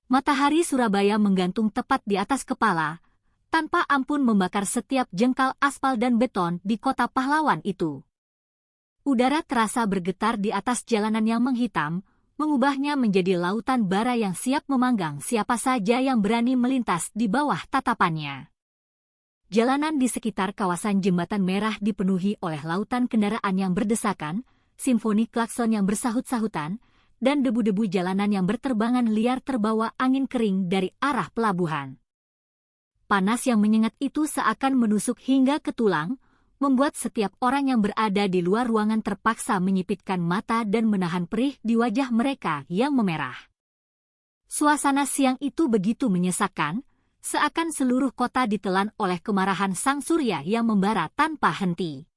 Matahari Surabaya menggantung tepat di atas kepala, tanpa ampun membakar setiap jengkal aspal dan beton di kota pahlawan itu. Udara terasa bergetar di atas jalanan yang menghitam, mengubahnya menjadi lautan bara yang siap memanggang siapa saja yang berani melintas di bawah tatapannya. Jalanan di sekitar kawasan Jembatan Merah dipenuhi oleh lautan kendaraan yang berdesakan, simfoni klakson yang bersahut-sahutan, dan debu-debu jalanan yang berterbangan liar terbawa angin kering dari arah pelabuhan. Panas yang menyengat itu seakan menusuk hingga ke tulang, membuat setiap orang yang berada di luar ruangan terpaksa menyipitkan mata dan menahan perih di wajah mereka yang memerah. Suasana siang itu begitu menyesakkan, seakan seluruh kota ditelan oleh kemarahan sang surya yang membara tanpa henti.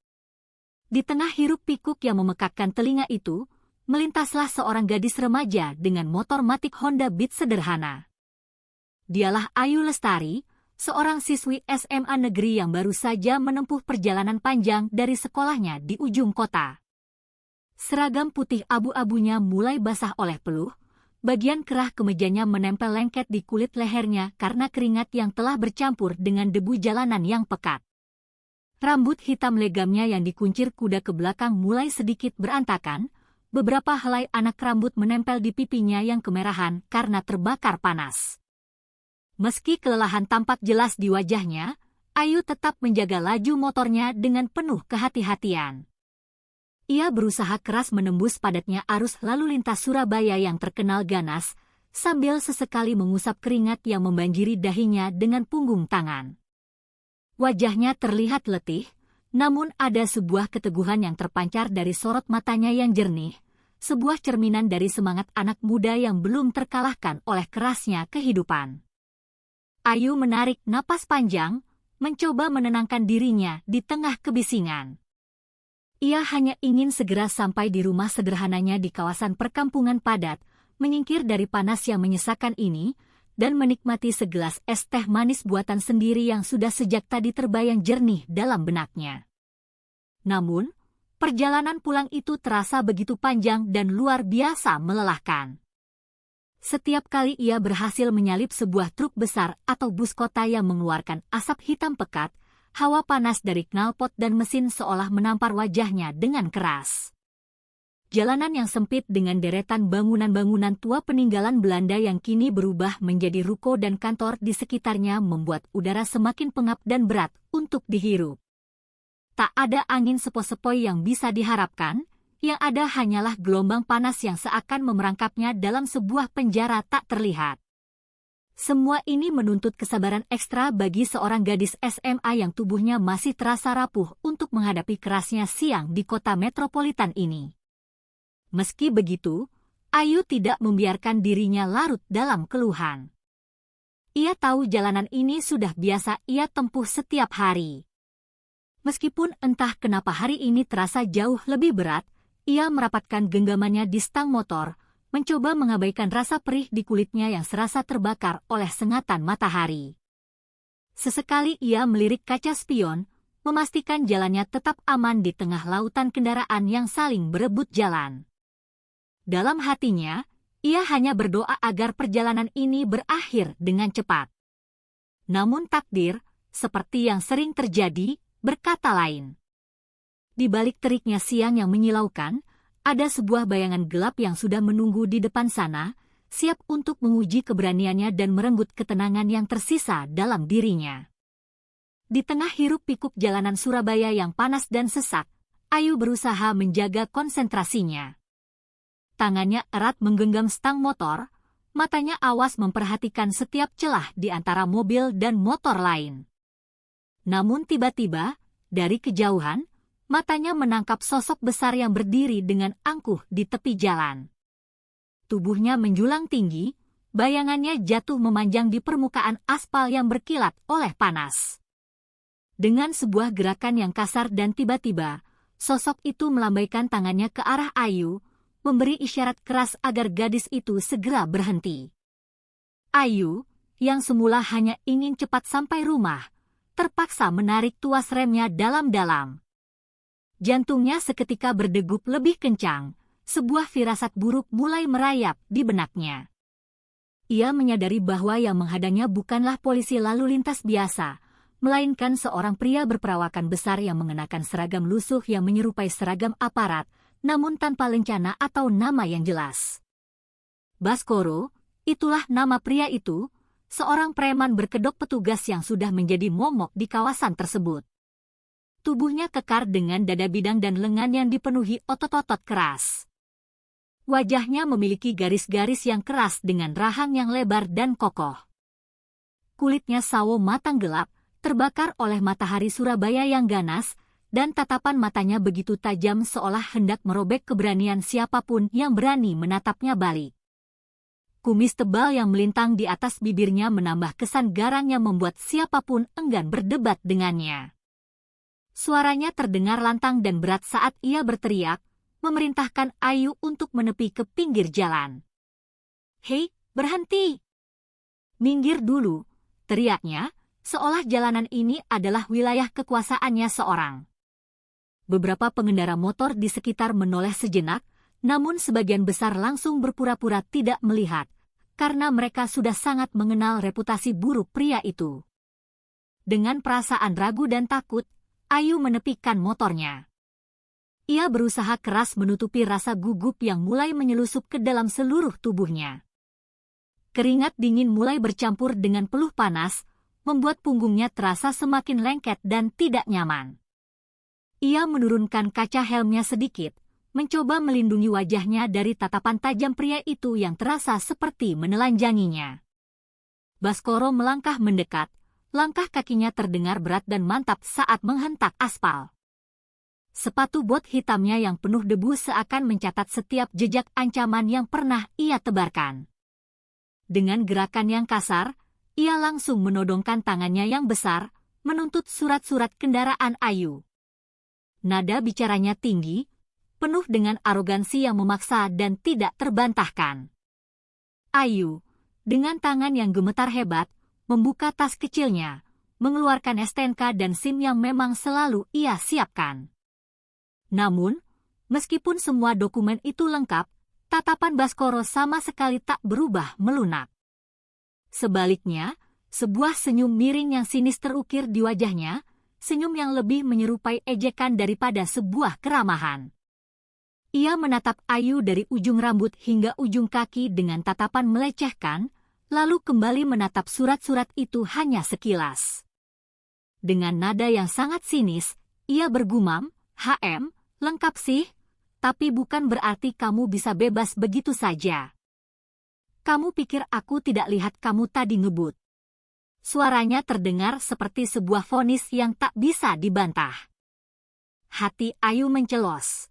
Di tengah hiruk-pikuk yang memekakkan telinga itu, melintaslah seorang gadis remaja dengan motor matic Honda Beat sederhana. Dialah Ayu Lestari, seorang siswi SMA negeri yang baru saja menempuh perjalanan panjang dari sekolahnya di ujung kota. Seragam putih abu-abunya mulai basah oleh peluh, bagian kerah kemejanya menempel lengket di kulit lehernya karena keringat yang telah bercampur dengan debu jalanan yang pekat. Rambut hitam legamnya yang dikuncir kuda ke belakang mulai sedikit berantakan, beberapa helai anak rambut menempel di pipinya yang kemerahan karena terbakar panas. Meski kelelahan tampak jelas di wajahnya, Ayu tetap menjaga laju motornya dengan penuh kehati-hatian. Ia berusaha keras menembus padatnya arus lalu lintas Surabaya yang terkenal ganas, sambil sesekali mengusap keringat yang membanjiri dahinya dengan punggung tangan. Wajahnya terlihat letih, namun ada sebuah keteguhan yang terpancar dari sorot matanya yang jernih, sebuah cerminan dari semangat anak muda yang belum terkalahkan oleh kerasnya kehidupan. Ayu menarik napas panjang, mencoba menenangkan dirinya di tengah kebisingan. Ia hanya ingin segera sampai di rumah sederhananya di kawasan perkampungan padat, menyingkir dari panas yang menyesakkan ini, dan menikmati segelas es teh manis buatan sendiri yang sudah sejak tadi terbayang jernih dalam benaknya. Namun, perjalanan pulang itu terasa begitu panjang dan luar biasa melelahkan. Setiap kali ia berhasil menyalip sebuah truk besar atau bus kota yang mengeluarkan asap hitam pekat, hawa panas dari knalpot dan mesin seolah menampar wajahnya dengan keras. Jalanan yang sempit dengan deretan bangunan-bangunan tua peninggalan Belanda yang kini berubah menjadi ruko dan kantor di sekitarnya membuat udara semakin pengap dan berat untuk dihirup. Tak ada angin sepoi-sepoi yang bisa diharapkan, yang ada hanyalah gelombang panas yang seakan memerangkapnya dalam sebuah penjara tak terlihat. Semua ini menuntut kesabaran ekstra bagi seorang gadis SMA yang tubuhnya masih terasa rapuh untuk menghadapi kerasnya siang di kota metropolitan ini. Meski begitu, Ayu tidak membiarkan dirinya larut dalam keluhan. Ia tahu jalanan ini sudah biasa ia tempuh setiap hari. Meskipun entah kenapa hari ini terasa jauh lebih berat, ia merapatkan genggamannya di stang motor, mencoba mengabaikan rasa perih di kulitnya yang serasa terbakar oleh sengatan matahari. Sesekali ia melirik kaca spion, memastikan jalannya tetap aman di tengah lautan kendaraan yang saling berebut jalan. Dalam hatinya, ia hanya berdoa agar perjalanan ini berakhir dengan cepat. Namun takdir, seperti yang sering terjadi, berkata lain. Di balik teriknya siang yang menyilaukan, ada sebuah bayangan gelap yang sudah menunggu di depan sana, siap untuk menguji keberaniannya dan merenggut ketenangan yang tersisa dalam dirinya. Di tengah hiruk-pikuk jalanan Surabaya yang panas dan sesak, Ayu berusaha menjaga konsentrasinya. Tangannya erat menggenggam stang motor, matanya awas memperhatikan setiap celah di antara mobil dan motor lain. Namun tiba-tiba, dari kejauhan, matanya menangkap sosok besar yang berdiri dengan angkuh di tepi jalan. Tubuhnya menjulang tinggi, bayangannya jatuh memanjang di permukaan aspal yang berkilat oleh panas. Dengan sebuah gerakan yang kasar dan tiba-tiba, sosok itu melambaikan tangannya ke arah Ayu, memberi isyarat keras agar gadis itu segera berhenti. Ayu, yang semula hanya ingin cepat sampai rumah, terpaksa menarik tuas remnya dalam-dalam. Jantungnya seketika berdegup lebih kencang, sebuah firasat buruk mulai merayap di benaknya. Ia menyadari bahwa yang menghadangnya bukanlah polisi lalu lintas biasa, melainkan seorang pria berperawakan besar yang mengenakan seragam lusuh yang menyerupai seragam aparat, namun tanpa lencana atau nama yang jelas. Baskoro, itulah nama pria itu, seorang preman berkedok petugas yang sudah menjadi momok di kawasan tersebut. Tubuhnya kekar dengan dada bidang dan lengan yang dipenuhi otot-otot keras. Wajahnya memiliki garis-garis yang keras dengan rahang yang lebar dan kokoh. Kulitnya sawo matang gelap, terbakar oleh matahari Surabaya yang ganas, dan tatapan matanya begitu tajam seolah hendak merobek keberanian siapapun yang berani menatapnya balik. Kumis tebal yang melintang di atas bibirnya menambah kesan garang yang membuat siapapun enggan berdebat dengannya. Suaranya terdengar lantang dan berat saat ia berteriak, memerintahkan Ayu untuk menepi ke pinggir jalan. "Hei, berhenti! Minggir dulu!" teriaknya, seolah jalanan ini adalah wilayah kekuasaannya seorang. Beberapa pengendara motor di sekitar menoleh sejenak, namun sebagian besar langsung berpura-pura tidak melihat, karena mereka sudah sangat mengenal reputasi buruk pria itu. Dengan perasaan ragu dan takut, Ayu menepikan motornya. Ia berusaha keras menutupi rasa gugup yang mulai menyelusup ke dalam seluruh tubuhnya. Keringat dingin mulai bercampur dengan peluh panas, membuat punggungnya terasa semakin lengket dan tidak nyaman. Ia menurunkan kaca helmnya sedikit, mencoba melindungi wajahnya dari tatapan tajam pria itu yang terasa seperti menelanjanginya. Baskoro melangkah mendekat, langkah kakinya terdengar berat dan mantap saat menghentak aspal. Sepatu bot hitamnya yang penuh debu seakan mencatat setiap jejak ancaman yang pernah ia tebarkan. Dengan gerakan yang kasar, ia langsung menodongkan tangannya yang besar, menuntut surat-surat kendaraan Ayu. Nada bicaranya tinggi, penuh dengan arogansi yang memaksa dan tidak terbantahkan. Ayu, dengan tangan yang gemetar hebat, membuka tas kecilnya, mengeluarkan STNK dan SIM yang memang selalu ia siapkan. Namun, meskipun semua dokumen itu lengkap, tatapan Baskoro sama sekali tak berubah melunak. Sebaliknya, sebuah senyum miring yang sinis terukir di wajahnya, senyum yang lebih menyerupai ejekan daripada sebuah keramahan. Ia menatap Ayu dari ujung rambut hingga ujung kaki dengan tatapan melecehkan, lalu kembali menatap surat-surat itu hanya sekilas. Dengan nada yang sangat sinis, ia bergumam, "HM, lengkap sih, tapi bukan berarti kamu bisa bebas begitu saja. Kamu pikir aku tidak lihat kamu tadi ngebut?" Suaranya terdengar seperti sebuah vonis yang tak bisa dibantah. Hati Ayu mencelos.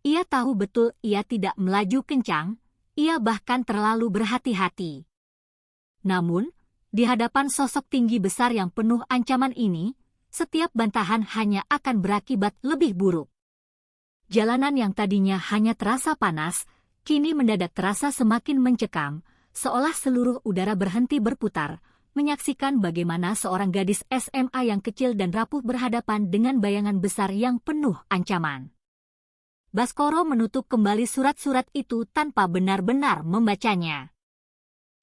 Ia tahu betul ia tidak melaju kencang, ia bahkan terlalu berhati-hati. Namun, di hadapan sosok tinggi besar yang penuh ancaman ini, setiap bantahan hanya akan berakibat lebih buruk. Jalanan yang tadinya hanya terasa panas, kini mendadak terasa semakin mencekam, seolah seluruh udara berhenti berputar, menyaksikan bagaimana seorang gadis SMA yang kecil dan rapuh berhadapan dengan bayangan besar yang penuh ancaman. Baskoro menutup kembali surat-surat itu tanpa benar-benar membacanya.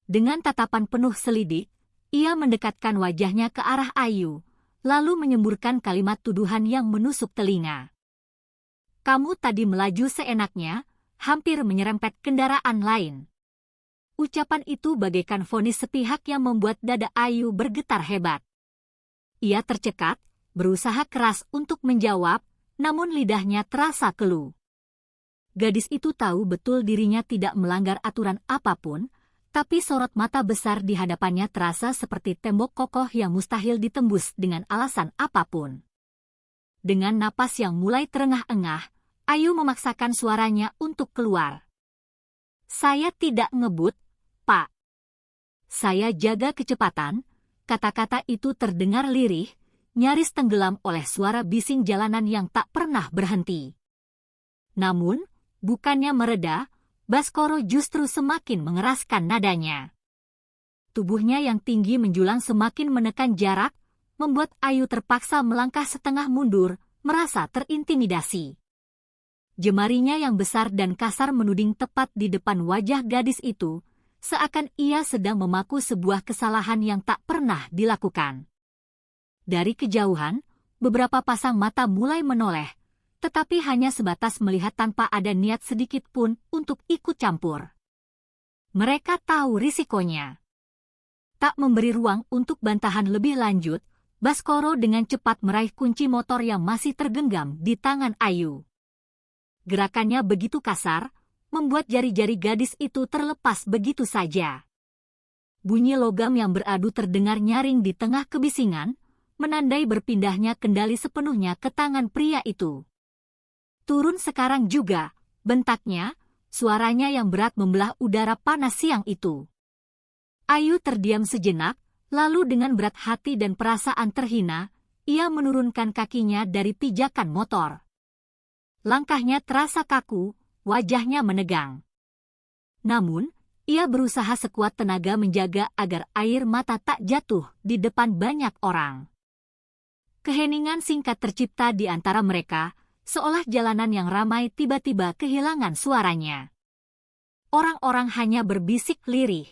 Dengan tatapan penuh selidik, ia mendekatkan wajahnya ke arah Ayu, lalu menyemburkan kalimat tuduhan yang menusuk telinga. "Kamu tadi melaju seenaknya, hampir menyerempet kendaraan lain." Ucapan itu bagaikan vonis sepihak yang membuat dada Ayu bergetar hebat. Ia tercekat, berusaha keras untuk menjawab, namun lidahnya terasa keluh. Gadis itu tahu betul dirinya tidak melanggar aturan apapun, tapi sorot mata besar di hadapannya terasa seperti tembok kokoh yang mustahil ditembus dengan alasan apapun. Dengan napas yang mulai terengah-engah, Ayu memaksakan suaranya untuk keluar. "Saya tidak ngebut, Pak. Saya jaga kecepatan." Kata-kata itu terdengar lirih, nyaris tenggelam oleh suara bising jalanan yang tak pernah berhenti. Namun, bukannya mereda, Baskoro justru semakin mengeraskan nadanya. Tubuhnya yang tinggi menjulang semakin menekan jarak, membuat Ayu terpaksa melangkah setengah mundur, merasa terintimidasi. Jemarinya yang besar dan kasar menuding tepat di depan wajah gadis itu, seakan ia sedang memaku sebuah kesalahan yang tak pernah dilakukan. Dari kejauhan, beberapa pasang mata mulai menoleh, tetapi hanya sebatas melihat tanpa ada niat sedikit pun untuk ikut campur. Mereka tahu risikonya. Tak memberi ruang untuk bantahan lebih lanjut, Baskoro dengan cepat meraih kunci motor yang masih tergenggam di tangan Ayu. Gerakannya begitu kasar, membuat jari-jari gadis itu terlepas begitu saja. Bunyi logam yang beradu terdengar nyaring di tengah kebisingan, menandai berpindahnya kendali sepenuhnya ke tangan pria itu. Turun sekarang juga, bentaknya, suaranya yang berat membelah udara panas siang itu. Ayu terdiam sejenak, lalu dengan berat hati dan perasaan terhina, ia menurunkan kakinya dari pijakan motor. Langkahnya terasa kaku, wajahnya menegang. Namun, ia berusaha sekuat tenaga menjaga agar air mata tak jatuh di depan banyak orang. Keheningan singkat tercipta di antara mereka, seolah jalanan yang ramai tiba-tiba kehilangan suaranya. Orang-orang hanya berbisik lirih.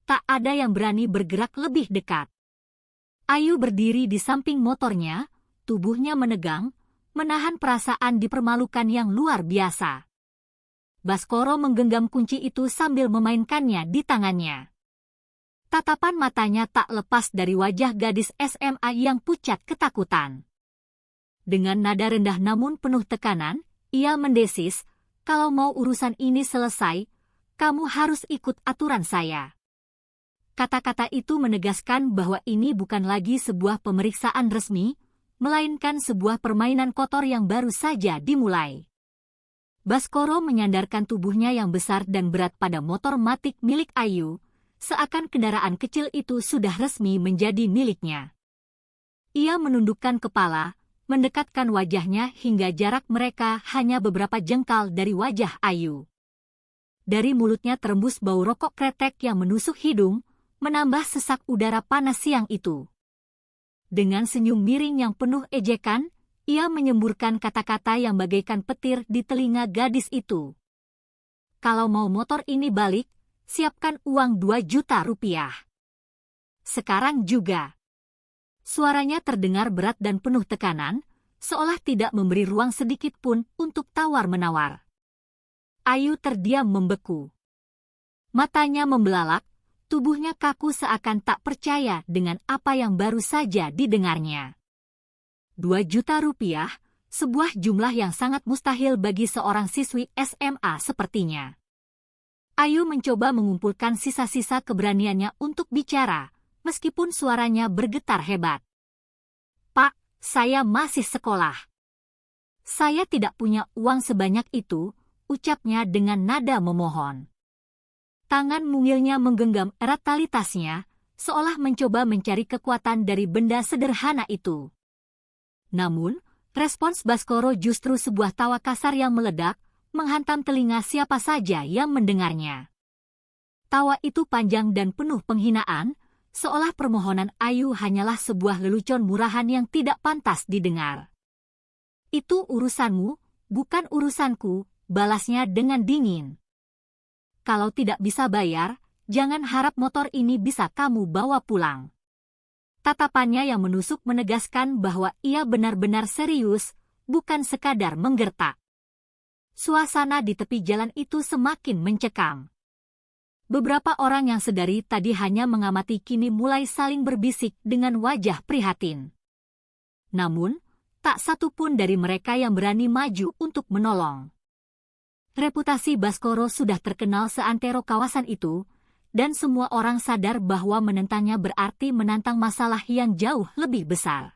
Tak ada yang berani bergerak lebih dekat. Ayu berdiri di samping motornya, tubuhnya menegang, menahan perasaan dipermalukan yang luar biasa. Baskoro menggenggam kunci itu sambil memainkannya di tangannya. Tatapan matanya tak lepas dari wajah gadis SMA yang pucat ketakutan. Dengan nada rendah namun penuh tekanan, ia mendesis, "Kalau mau urusan ini selesai, kamu harus ikut aturan saya." Kata-kata itu menegaskan bahwa ini bukan lagi sebuah pemeriksaan resmi, melainkan sebuah permainan kotor yang baru saja dimulai. Baskoro menyandarkan tubuhnya yang besar dan berat pada motor matic milik Ayu, seakan kendaraan kecil itu sudah resmi menjadi miliknya. Ia menundukkan kepala, mendekatkan wajahnya hingga jarak mereka hanya beberapa jengkal dari wajah Ayu. Dari mulutnya terembus bau rokok kretek yang menusuk hidung, menambah sesak udara panas siang itu. Dengan senyum miring yang penuh ejekan, ia menyemburkan kata-kata yang bagaikan petir di telinga gadis itu. "Kalau mau motor ini balik, siapkan uang 2 juta rupiah. Sekarang juga." Suaranya terdengar berat dan penuh tekanan, seolah tidak memberi ruang sedikit pun untuk tawar-menawar. Ayu terdiam membeku. Matanya membelalak, tubuhnya kaku seakan tak percaya dengan apa yang baru saja didengarnya. 2 juta rupiah, sebuah jumlah yang sangat mustahil bagi seorang siswi SMA sepertinya. Ayu mencoba mengumpulkan sisa-sisa keberaniannya untuk bicara, meskipun suaranya bergetar hebat. "Pak, saya masih sekolah. Saya tidak punya uang sebanyak itu," ucapnya dengan nada memohon. Tangan mungilnya menggenggam erat tali tasnya, seolah mencoba mencari kekuatan dari benda sederhana itu. Namun, respons Baskoro justru sebuah tawa kasar yang meledak, menghantam telinga siapa saja yang mendengarnya. Tawa itu panjang dan penuh penghinaan, seolah permohonan Ayu hanyalah sebuah lelucon murahan yang tidak pantas didengar. "Itu urusanmu, bukan urusanku," balasnya dengan dingin. "Kalau tidak bisa bayar, jangan harap motor ini bisa kamu bawa pulang." Tatapannya yang menusuk menegaskan bahwa ia benar-benar serius, bukan sekadar menggertak. Suasana di tepi jalan itu semakin mencekam. Beberapa orang yang sedari tadi hanya mengamati kini mulai saling berbisik dengan wajah prihatin. Namun, tak satu pun dari mereka yang berani maju untuk menolong. Reputasi Baskoro sudah terkenal seantero kawasan itu, dan semua orang sadar bahwa menentangnya berarti menantang masalah yang jauh lebih besar.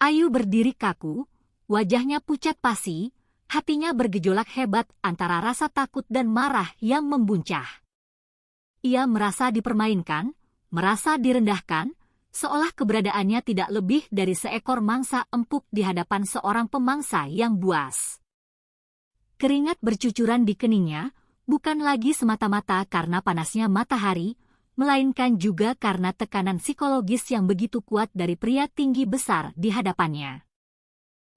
Ayu berdiri kaku, wajahnya pucat pasi, hatinya bergejolak hebat antara rasa takut dan marah yang membuncah. Ia merasa dipermainkan, merasa direndahkan, seolah keberadaannya tidak lebih dari seekor mangsa empuk di hadapan seorang pemangsa yang buas. Keringat bercucuran di keningnya, bukan lagi semata-mata karena panasnya matahari, melainkan juga karena tekanan psikologis yang begitu kuat dari pria tinggi besar di hadapannya.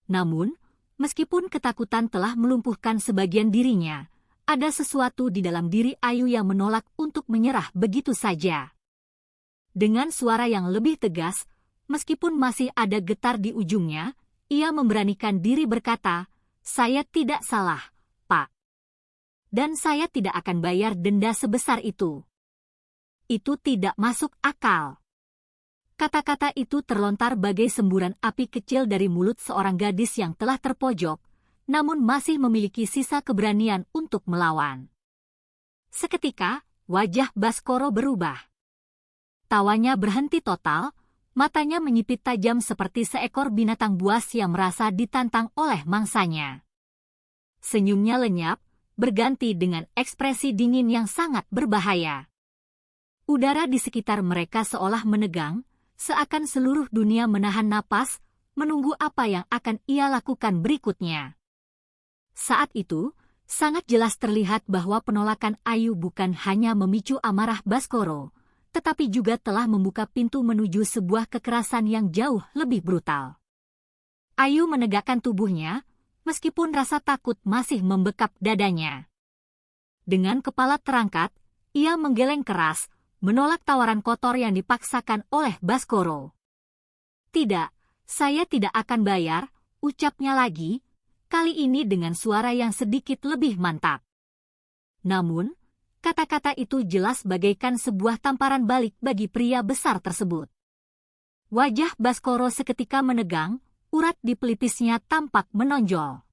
Namun, meskipun ketakutan telah melumpuhkan sebagian dirinya, ada sesuatu di dalam diri Ayu yang menolak untuk menyerah begitu saja. Dengan suara yang lebih tegas, meskipun masih ada getar di ujungnya, ia memberanikan diri berkata, "Saya tidak salah, Pak. Dan saya tidak akan bayar denda sebesar itu. Itu tidak masuk akal." Kata-kata itu terlontar bagai semburan api kecil dari mulut seorang gadis yang telah terpojok, namun masih memiliki sisa keberanian untuk melawan. Seketika, wajah Baskoro berubah. Tawanya berhenti total, matanya menyipit tajam seperti seekor binatang buas yang merasa ditantang oleh mangsanya. Senyumnya lenyap, berganti dengan ekspresi dingin yang sangat berbahaya. Udara di sekitar mereka seolah menegang, seakan seluruh dunia menahan napas, menunggu apa yang akan ia lakukan berikutnya. Saat itu, sangat jelas terlihat bahwa penolakan Ayu bukan hanya memicu amarah Baskoro, tetapi juga telah membuka pintu menuju sebuah kekerasan yang jauh lebih brutal. Ayu menegakkan tubuhnya, meskipun rasa takut masih membekap dadanya. Dengan kepala terangkat, ia menggeleng keras, menolak tawaran kotor yang dipaksakan oleh Baskoro. "Tidak, saya tidak akan bayar," ucapnya lagi, kali ini dengan suara yang sedikit lebih mantap. Namun, kata-kata itu jelas bagaikan sebuah tamparan balik bagi pria besar tersebut. Wajah Baskoro seketika menegang, urat di pelipisnya tampak menonjol.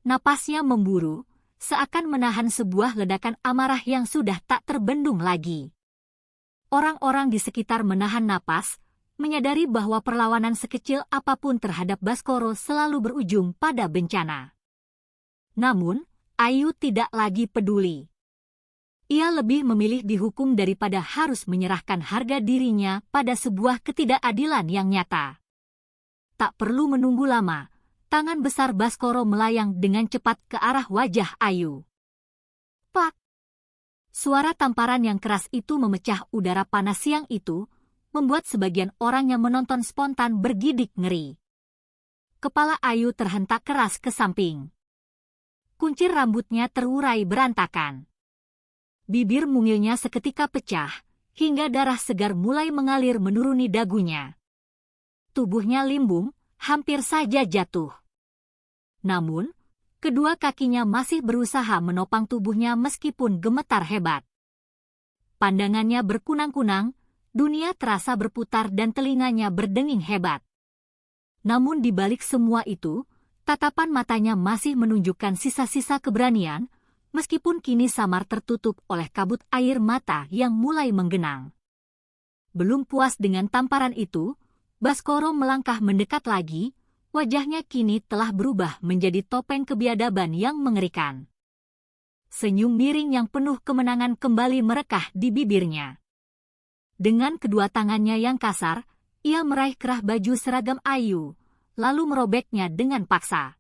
Napasnya memburu, seakan menahan sebuah ledakan amarah yang sudah tak terbendung lagi. Orang-orang di sekitar menahan napas, menyadari bahwa perlawanan sekecil apapun terhadap Baskoro selalu berujung pada bencana. Namun, Ayu tidak lagi peduli. Ia lebih memilih dihukum daripada harus menyerahkan harga dirinya pada sebuah ketidakadilan yang nyata. Tak perlu menunggu lama, tangan besar Baskoro melayang dengan cepat ke arah wajah Ayu. Plak! Suara tamparan yang keras itu memecah udara panas siang itu, membuat sebagian orang yang menonton spontan bergidik ngeri. Kepala Ayu terhentak keras ke samping. Kuncir rambutnya terurai berantakan. Bibir mungilnya seketika pecah, hingga darah segar mulai mengalir menuruni dagunya. Tubuhnya limbung, hampir saja jatuh. Namun, kedua kakinya masih berusaha menopang tubuhnya meskipun gemetar hebat. Pandangannya berkunang-kunang, dunia terasa berputar dan telinganya berdenging hebat. Namun di balik semua itu, tatapan matanya masih menunjukkan sisa-sisa keberanian, meskipun kini samar tertutup oleh kabut air mata yang mulai menggenang. Belum puas dengan tamparan itu, Baskoro melangkah mendekat lagi, wajahnya kini telah berubah menjadi topeng kebiadaban yang mengerikan. Senyum miring yang penuh kemenangan kembali merekah di bibirnya. Dengan kedua tangannya yang kasar, ia meraih kerah baju seragam Ayu, lalu merobeknya dengan paksa.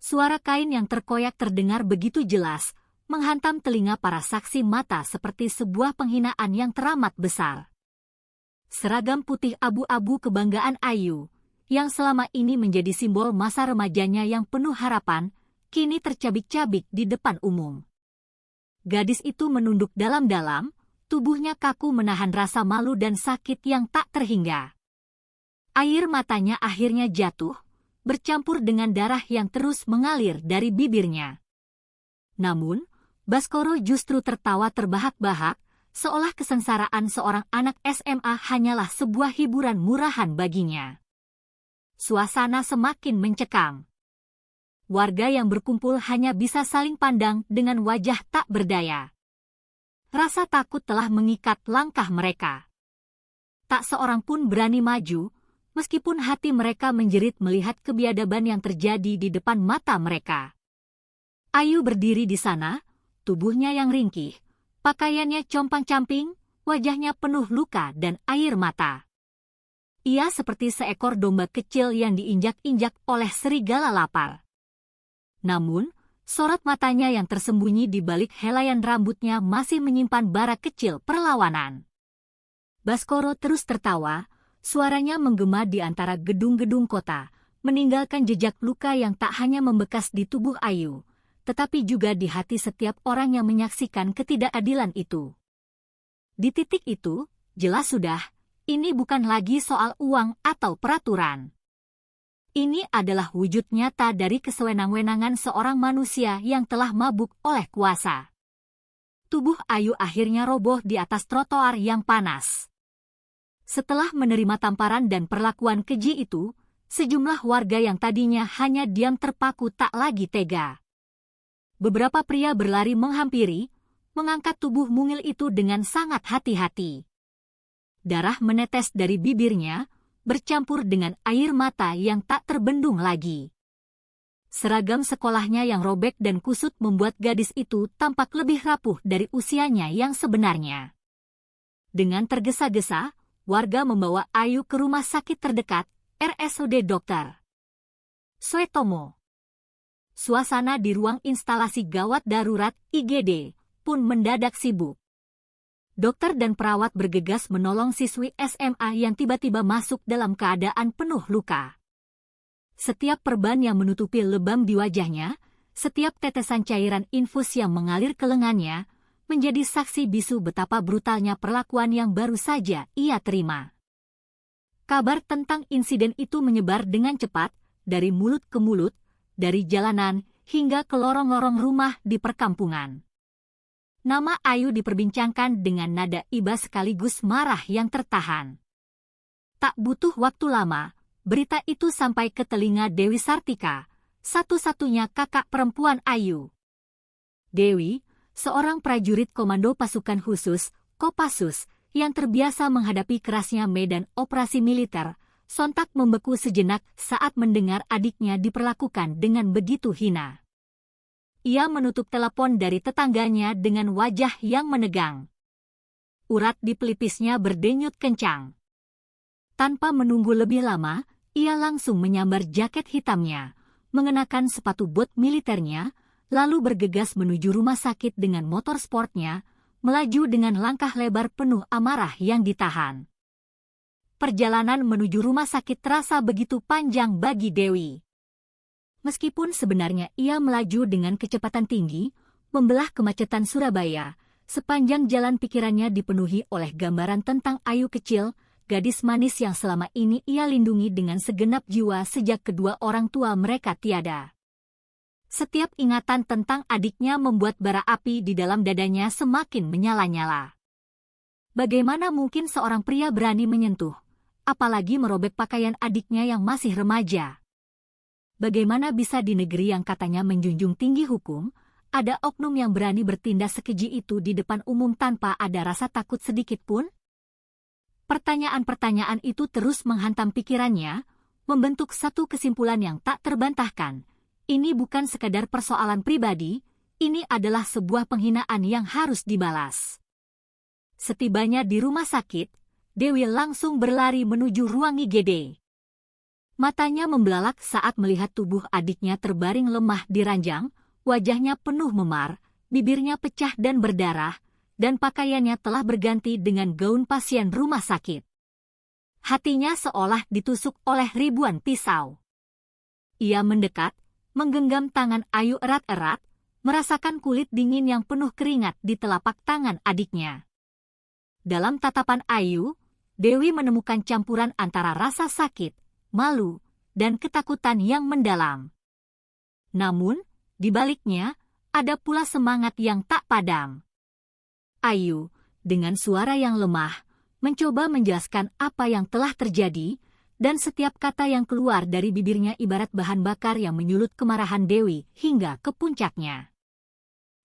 Suara kain yang terkoyak terdengar begitu jelas, menghantam telinga para saksi mata seperti sebuah penghinaan yang teramat besar. Seragam putih abu-abu kebanggaan Ayu, yang selama ini menjadi simbol masa remajanya yang penuh harapan, kini tercabik-cabik di depan umum. Gadis itu menunduk dalam-dalam, tubuhnya kaku menahan rasa malu dan sakit yang tak terhingga. Air matanya akhirnya jatuh, bercampur dengan darah yang terus mengalir dari bibirnya. Namun, Baskoro justru tertawa terbahak-bahak, seolah kesengsaraan seorang anak SMA hanyalah sebuah hiburan murahan baginya. Suasana semakin mencekam. Warga yang berkumpul hanya bisa saling pandang dengan wajah tak berdaya. Rasa takut telah mengikat langkah mereka. Tak seorang pun berani maju, meskipun hati mereka menjerit melihat kebiadaban yang terjadi di depan mata mereka. Ayu berdiri di sana, tubuhnya yang ringkih, pakaiannya compang-camping, wajahnya penuh luka dan air mata. Ia seperti seekor domba kecil yang diinjak-injak oleh serigala lapar. Namun, sorot matanya yang tersembunyi di balik helaian rambutnya masih menyimpan bara kecil perlawanan. Baskoro terus tertawa, suaranya menggema di antara gedung-gedung kota, meninggalkan jejak luka yang tak hanya membekas di tubuh Ayu, tetapi juga di hati setiap orang yang menyaksikan ketidakadilan itu. Di titik itu, jelas sudah, ini bukan lagi soal uang atau peraturan. Ini adalah wujud nyata dari kesewenang-wenangan seorang manusia yang telah mabuk oleh kuasa. Tubuh Ayu akhirnya roboh di atas trotoar yang panas. Setelah menerima tamparan dan perlakuan keji itu, sejumlah warga yang tadinya hanya diam terpaku tak lagi tega. Beberapa pria berlari menghampiri, mengangkat tubuh mungil itu dengan sangat hati-hati. Darah menetes dari bibirnya, bercampur dengan air mata yang tak terbendung lagi. Seragam sekolahnya yang robek dan kusut membuat gadis itu tampak lebih rapuh dari usianya yang sebenarnya. Dengan tergesa-gesa, warga membawa Ayu ke rumah sakit terdekat, RSUD Dr. Suetomo. Suasana di ruang instalasi gawat darurat, IGD, pun mendadak sibuk. Dokter dan perawat bergegas menolong siswi SMA yang tiba-tiba masuk dalam keadaan penuh luka. Setiap perban yang menutupi lebam di wajahnya, setiap tetesan cairan infus yang mengalir ke lengannya, menjadi saksi bisu betapa brutalnya perlakuan yang baru saja ia terima. Kabar tentang insiden itu menyebar dengan cepat, dari mulut ke mulut, dari jalanan hingga ke lorong-lorong rumah di perkampungan. Nama Ayu diperbincangkan dengan nada iba sekaligus marah yang tertahan. Tak butuh waktu lama, berita itu sampai ke telinga Dewi Sartika, satu-satunya kakak perempuan Ayu. Dewi, seorang prajurit komando pasukan khusus, Kopassus, yang terbiasa menghadapi kerasnya medan operasi militer, sontak membeku sejenak saat mendengar adiknya diperlakukan dengan begitu hina. Ia menutup telepon dari tetangganya dengan wajah yang menegang. Urat di pelipisnya berdenyut kencang. Tanpa menunggu lebih lama, ia langsung menyambar jaket hitamnya, mengenakan sepatu bot militernya, lalu bergegas menuju rumah sakit dengan motor sportnya, melaju dengan langkah lebar penuh amarah yang ditahan. Perjalanan menuju rumah sakit terasa begitu panjang bagi Dewi. Meskipun sebenarnya ia melaju dengan kecepatan tinggi, membelah kemacetan Surabaya, sepanjang jalan pikirannya dipenuhi oleh gambaran tentang Ayu kecil, gadis manis yang selama ini ia lindungi dengan segenap jiwa sejak kedua orang tua mereka tiada. Setiap ingatan tentang adiknya membuat bara api di dalam dadanya semakin menyala-nyala. Bagaimana mungkin seorang pria berani menyentuh, apalagi merobek pakaian adiknya yang masih remaja? Bagaimana bisa di negeri yang katanya menjunjung tinggi hukum, ada oknum yang berani bertindak sekeji itu di depan umum tanpa ada rasa takut sedikit pun? Pertanyaan-pertanyaan itu terus menghantam pikirannya, membentuk satu kesimpulan yang tak terbantahkan. Ini bukan sekadar persoalan pribadi, ini adalah sebuah penghinaan yang harus dibalas. Setibanya di rumah sakit, Dewi langsung berlari menuju ruang IGD. Matanya membelalak saat melihat tubuh adiknya terbaring lemah di ranjang, wajahnya penuh memar, bibirnya pecah dan berdarah, dan pakaiannya telah berganti dengan gaun pasien rumah sakit. Hatinya seolah ditusuk oleh ribuan pisau. Ia mendekat, menggenggam tangan Ayu erat-erat, merasakan kulit dingin yang penuh keringat di telapak tangan adiknya. Dalam tatapan Ayu, Dewi menemukan campuran antara rasa sakit, malu, dan ketakutan yang mendalam. Namun, di baliknya, ada pula semangat yang tak padam. Ayu, dengan suara yang lemah, mencoba menjelaskan apa yang telah terjadi, dan setiap kata yang keluar dari bibirnya ibarat bahan bakar yang menyulut kemarahan Dewi hingga ke puncaknya.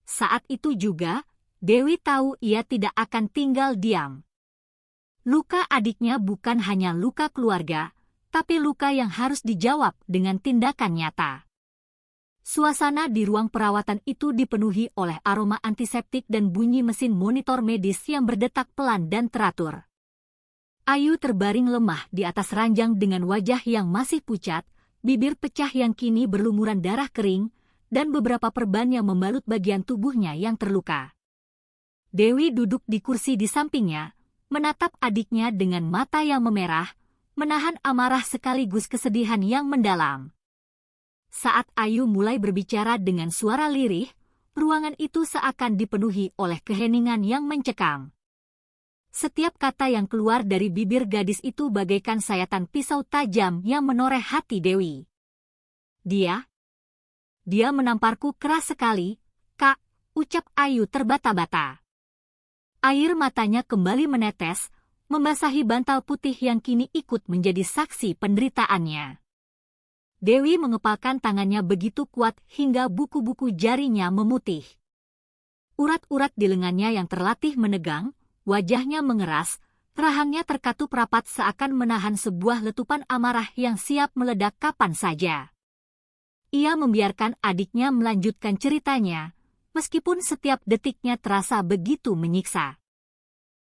Saat itu juga, Dewi tahu ia tidak akan tinggal diam. Luka adiknya bukan hanya luka keluarga, tapi luka yang harus dijawab dengan tindakan nyata. Suasana di ruang perawatan itu dipenuhi oleh aroma antiseptik dan bunyi mesin monitor medis yang berdetak pelan dan teratur. Ayu terbaring lemah di atas ranjang dengan wajah yang masih pucat, bibir pecah yang kini berlumuran darah kering, dan beberapa perban yang membalut bagian tubuhnya yang terluka. Dewi duduk di kursi di sampingnya, menatap adiknya dengan mata yang memerah, menahan amarah sekaligus kesedihan yang mendalam. Saat Ayu mulai berbicara dengan suara lirih, ruangan itu seakan dipenuhi oleh keheningan yang mencekam. Setiap kata yang keluar dari bibir gadis itu bagaikan sayatan pisau tajam yang menoreh hati Dewi. Dia menamparku keras sekali, Kak, ucap Ayu terbata-bata. Air matanya kembali menetes, membasahi bantal putih yang kini ikut menjadi saksi penderitaannya. Dewi mengepalkan tangannya begitu kuat hingga buku-buku jarinya memutih. Urat-urat di lengannya yang terlatih menegang, wajahnya mengeras, rahangnya terkatup rapat seakan menahan sebuah letupan amarah yang siap meledak kapan saja. Ia membiarkan adiknya melanjutkan ceritanya, meskipun setiap detiknya terasa begitu menyiksa.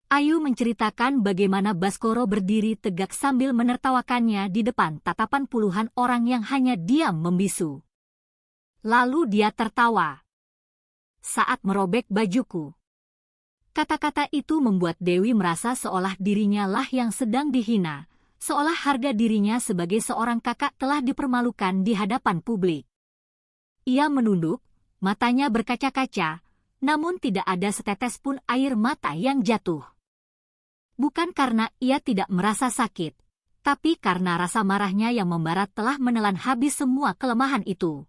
Ayu menceritakan bagaimana Baskoro berdiri tegak sambil menertawakannya di depan tatapan puluhan orang yang hanya diam membisu. Lalu dia tertawa. Saat merobek bajuku. Kata-kata itu membuat Dewi merasa seolah dirinya lah yang sedang dihina, seolah harga dirinya sebagai seorang kakak telah dipermalukan di hadapan publik. Ia menunduk, matanya berkaca-kaca, namun tidak ada setetes pun air mata yang jatuh. Bukan karena ia tidak merasa sakit, tapi karena rasa marahnya yang membara telah menelan habis semua kelemahan itu.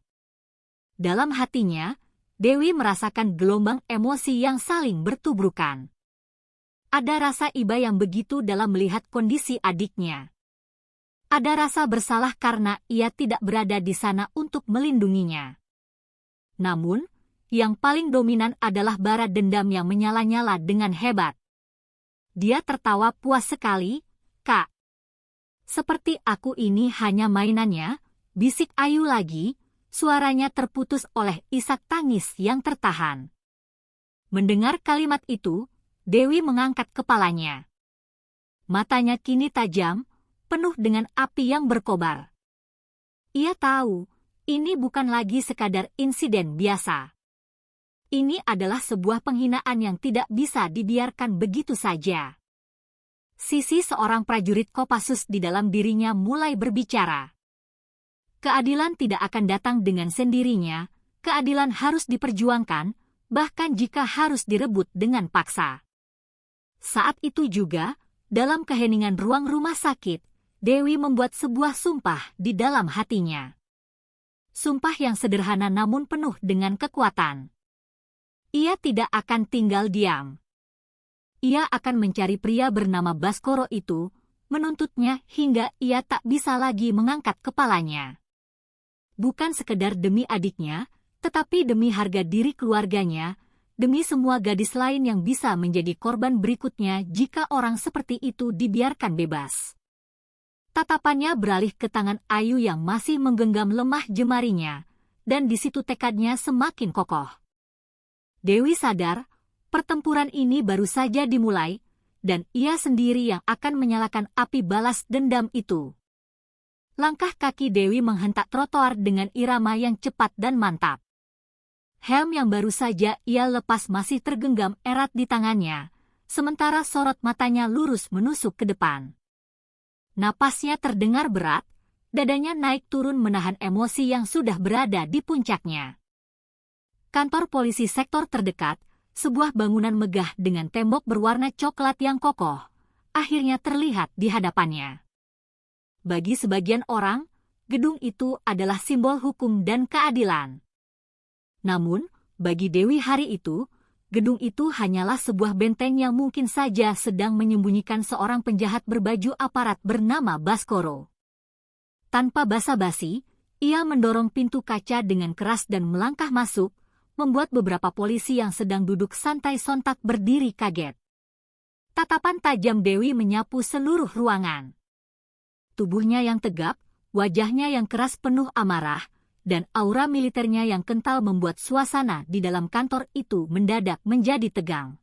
Dalam hatinya, Dewi merasakan gelombang emosi yang saling bertubrukan. Ada rasa iba yang begitu dalam melihat kondisi adiknya. Ada rasa bersalah karena ia tidak berada di sana untuk melindunginya. Namun, yang paling dominan adalah bara dendam yang menyala-nyala dengan hebat. Dia tertawa puas sekali, Kak. Seperti aku ini hanya mainannya, bisik Ayu lagi, suaranya terputus oleh isak tangis yang tertahan. Mendengar kalimat itu, Dewi mengangkat kepalanya. Matanya kini tajam, penuh dengan api yang berkobar. Ia tahu, ini bukan lagi sekadar insiden biasa. Ini adalah sebuah penghinaan yang tidak bisa dibiarkan begitu saja. Sisi seorang prajurit Kopassus di dalam dirinya mulai berbicara. Keadilan tidak akan datang dengan sendirinya, keadilan harus diperjuangkan, bahkan jika harus direbut dengan paksa. Saat itu juga, dalam keheningan ruang rumah sakit, Dewi membuat sebuah sumpah di dalam hatinya. Sumpah yang sederhana namun penuh dengan kekuatan. Ia tidak akan tinggal diam. Ia akan mencari pria bernama Baskoro itu, menuntutnya hingga ia tak bisa lagi mengangkat kepalanya. Bukan sekedar demi adiknya, tetapi demi harga diri keluarganya, demi semua gadis lain yang bisa menjadi korban berikutnya jika orang seperti itu dibiarkan bebas. Tatapannya beralih ke tangan Ayu yang masih menggenggam lemah jemarinya, dan di situ tekadnya semakin kokoh. Dewi sadar, pertempuran ini baru saja dimulai, dan ia sendiri yang akan menyalakan api balas dendam itu. Langkah kaki Dewi menghentak trotoar dengan irama yang cepat dan mantap. Helm yang baru saja ia lepas masih tergenggam erat di tangannya, sementara sorot matanya lurus menusuk ke depan. Napasnya terdengar berat, dadanya naik turun menahan emosi yang sudah berada di puncaknya. Kantor polisi sektor terdekat, sebuah bangunan megah dengan tembok berwarna coklat yang kokoh, akhirnya terlihat di hadapannya. Bagi sebagian orang, gedung itu adalah simbol hukum dan keadilan. Namun, bagi Dewi hari itu, gedung itu hanyalah sebuah benteng yang mungkin saja sedang menyembunyikan seorang penjahat berbaju aparat bernama Baskoro. Tanpa basa-basi, ia mendorong pintu kaca dengan keras dan melangkah masuk, membuat beberapa polisi yang sedang duduk santai sontak berdiri kaget. Tatapan tajam Dewi menyapu seluruh ruangan. Tubuhnya yang tegap, wajahnya yang keras penuh amarah, dan aura militernya yang kental membuat suasana di dalam kantor itu mendadak menjadi tegang.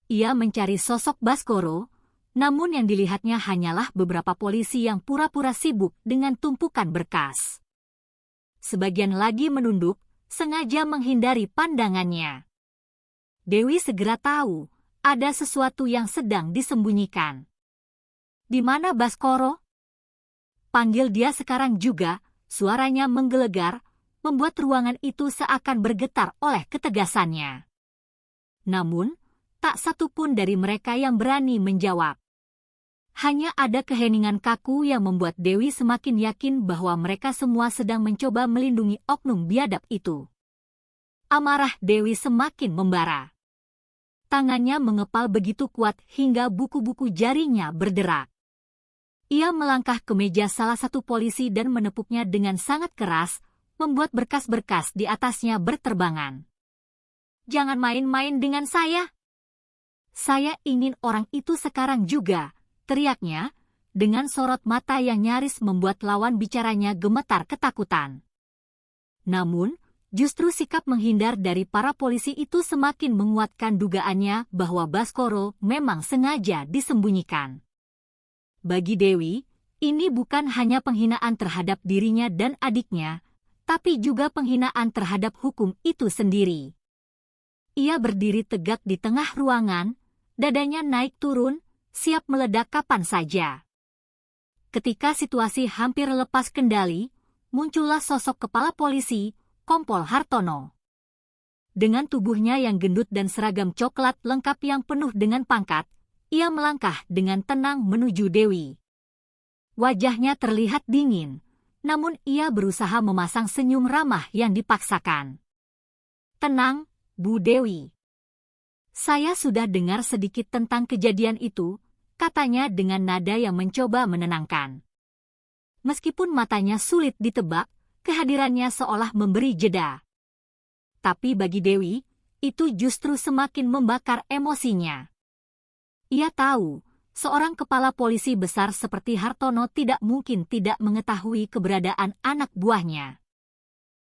Ia mencari sosok Baskoro, namun yang dilihatnya hanyalah beberapa polisi yang pura-pura sibuk dengan tumpukan berkas. Sebagian lagi menunduk, sengaja menghindari pandangannya. Dewi segera tahu, ada sesuatu yang sedang disembunyikan. Di mana Baskoro? Panggil dia sekarang juga, suaranya menggelegar, membuat ruangan itu seakan bergetar oleh ketegasannya. Namun, tak satu pun dari mereka yang berani menjawab. Hanya ada keheningan kaku yang membuat Dewi semakin yakin bahwa mereka semua sedang mencoba melindungi oknum biadab itu. Amarah Dewi semakin membara. Tangannya mengepal begitu kuat hingga buku-buku jarinya berderak. Ia melangkah ke meja salah satu polisi dan menepuknya dengan sangat keras, membuat berkas-berkas di atasnya berterbangan. "Jangan main-main dengan saya. Saya ingin orang itu sekarang juga," teriaknya, dengan sorot mata yang nyaris membuat lawan bicaranya gemetar ketakutan. Namun, justru sikap menghindar dari para polisi itu semakin menguatkan dugaannya bahwa Baskoro memang sengaja disembunyikan. Bagi Dewi, ini bukan hanya penghinaan terhadap dirinya dan adiknya, tapi juga penghinaan terhadap hukum itu sendiri. Ia berdiri tegak di tengah ruangan, dadanya naik turun, siap meledak kapan saja. Ketika situasi hampir lepas kendali, muncullah sosok kepala polisi, Kompol Hartono. Dengan tubuhnya yang gendut dan seragam coklat lengkap yang penuh dengan pangkat, ia melangkah dengan tenang menuju Dewi. Wajahnya terlihat dingin, namun ia berusaha memasang senyum ramah yang dipaksakan. "Tenang, Bu Dewi. Saya sudah dengar sedikit tentang kejadian itu," katanya dengan nada yang mencoba menenangkan. Meskipun matanya sulit ditebak, kehadirannya seolah memberi jeda. Tapi bagi Dewi, itu justru semakin membakar emosinya. Ia tahu, seorang kepala polisi besar seperti Hartono tidak mungkin tidak mengetahui keberadaan anak buahnya.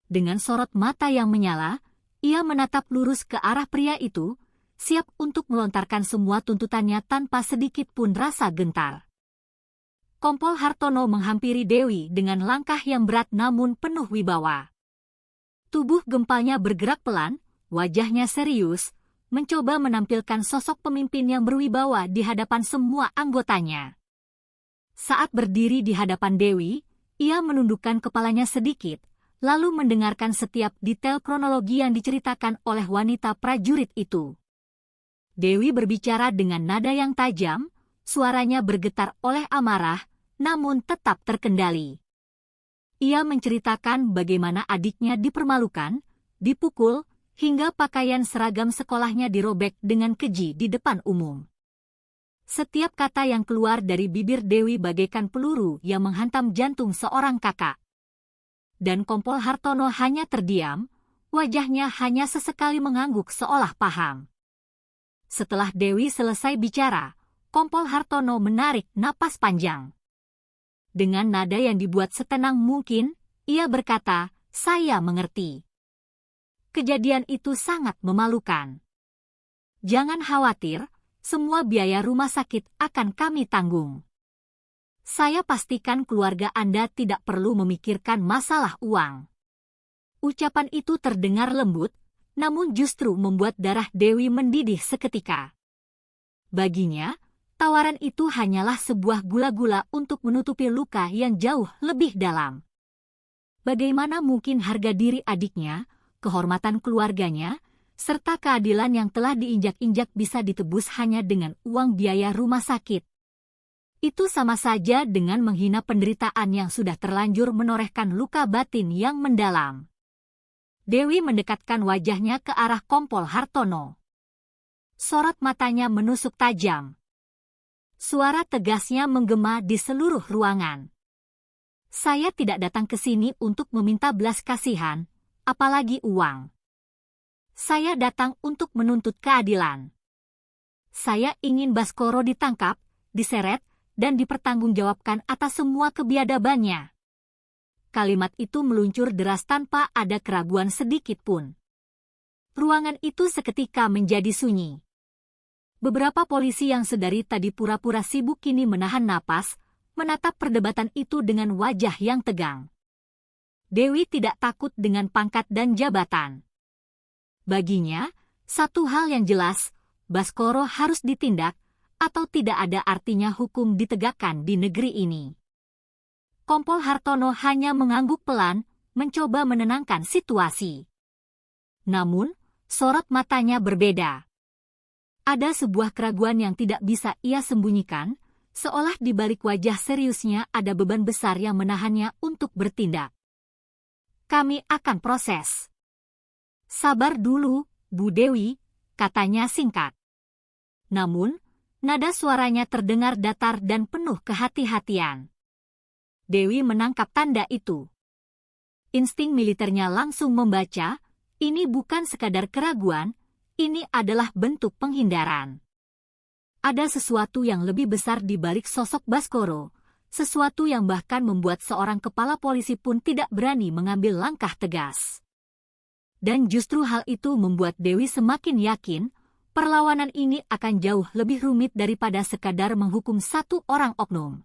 Dengan sorot mata yang menyala, ia menatap lurus ke arah pria itu, siap untuk melontarkan semua tuntutannya tanpa sedikit pun rasa gentar. Kompol Hartono menghampiri Dewi dengan langkah yang berat namun penuh wibawa. Tubuh gempalnya bergerak pelan, wajahnya serius, mencoba menampilkan sosok pemimpin yang berwibawa di hadapan semua anggotanya. Saat berdiri di hadapan Dewi, ia menundukkan kepalanya sedikit, lalu mendengarkan setiap detail kronologi yang diceritakan oleh wanita prajurit itu. Dewi berbicara dengan nada yang tajam, suaranya bergetar oleh amarah, namun tetap terkendali. Ia menceritakan bagaimana adiknya dipermalukan, dipukul, hingga pakaian seragam sekolahnya dirobek dengan keji di depan umum. Setiap kata yang keluar dari bibir Dewi bagaikan peluru yang menghantam jantung seorang kakak. Dan Kompol Hartono hanya terdiam, wajahnya hanya sesekali mengangguk seolah paham. Setelah Dewi selesai bicara, Kompol Hartono menarik napas panjang. Dengan nada yang dibuat setenang mungkin, ia berkata, "Saya mengerti. Kejadian itu sangat memalukan. Jangan khawatir, semua biaya rumah sakit akan kami tanggung. Saya pastikan keluarga Anda tidak perlu memikirkan masalah uang." Ucapan itu terdengar lembut, namun justru membuat darah Dewi mendidih seketika. Baginya, tawaran itu hanyalah sebuah gula-gula untuk menutupi luka yang jauh lebih dalam. Bagaimana mungkin harga diri adiknya, kehormatan keluarganya, serta keadilan yang telah diinjak-injak bisa ditebus hanya dengan uang biaya rumah sakit? Itu sama saja dengan menghina penderitaan yang sudah terlanjur menorehkan luka batin yang mendalam. Dewi mendekatkan wajahnya ke arah Kompol Hartono. Sorot matanya menusuk tajam. Suara tegasnya menggema di seluruh ruangan. "Saya tidak datang ke sini untuk meminta belas kasihan, apalagi uang. Saya datang untuk menuntut keadilan. Saya ingin Baskoro ditangkap, diseret, dan dipertanggungjawabkan atas semua kebiadabannya." Kalimat itu meluncur deras tanpa ada keraguan sedikit pun. Ruangan itu seketika menjadi sunyi. Beberapa polisi yang sedari tadi pura-pura sibuk kini menahan napas, menatap perdebatan itu dengan wajah yang tegang. Dewi tidak takut dengan pangkat dan jabatan. Baginya, satu hal yang jelas, Baskoro harus ditindak, atau tidak ada artinya hukum ditegakkan di negeri ini. Kompol Hartono hanya mengangguk pelan, mencoba menenangkan situasi. Namun, sorot matanya berbeda. Ada sebuah keraguan yang tidak bisa ia sembunyikan, seolah di balik wajah seriusnya ada beban besar yang menahannya untuk bertindak. Kami akan proses. Sabar dulu, Bu Dewi, katanya singkat. Namun, nada suaranya terdengar datar dan penuh kehati-hatian. Dewi menangkap tanda itu. Insting militernya langsung membaca, ini bukan sekadar keraguan, ini adalah bentuk penghindaran. Ada sesuatu yang lebih besar di balik sosok Baskoro, sesuatu yang bahkan membuat seorang kepala polisi pun tidak berani mengambil langkah tegas. Dan justru hal itu membuat Dewi semakin yakin, perlawanan ini akan jauh lebih rumit daripada sekadar menghukum satu orang oknum.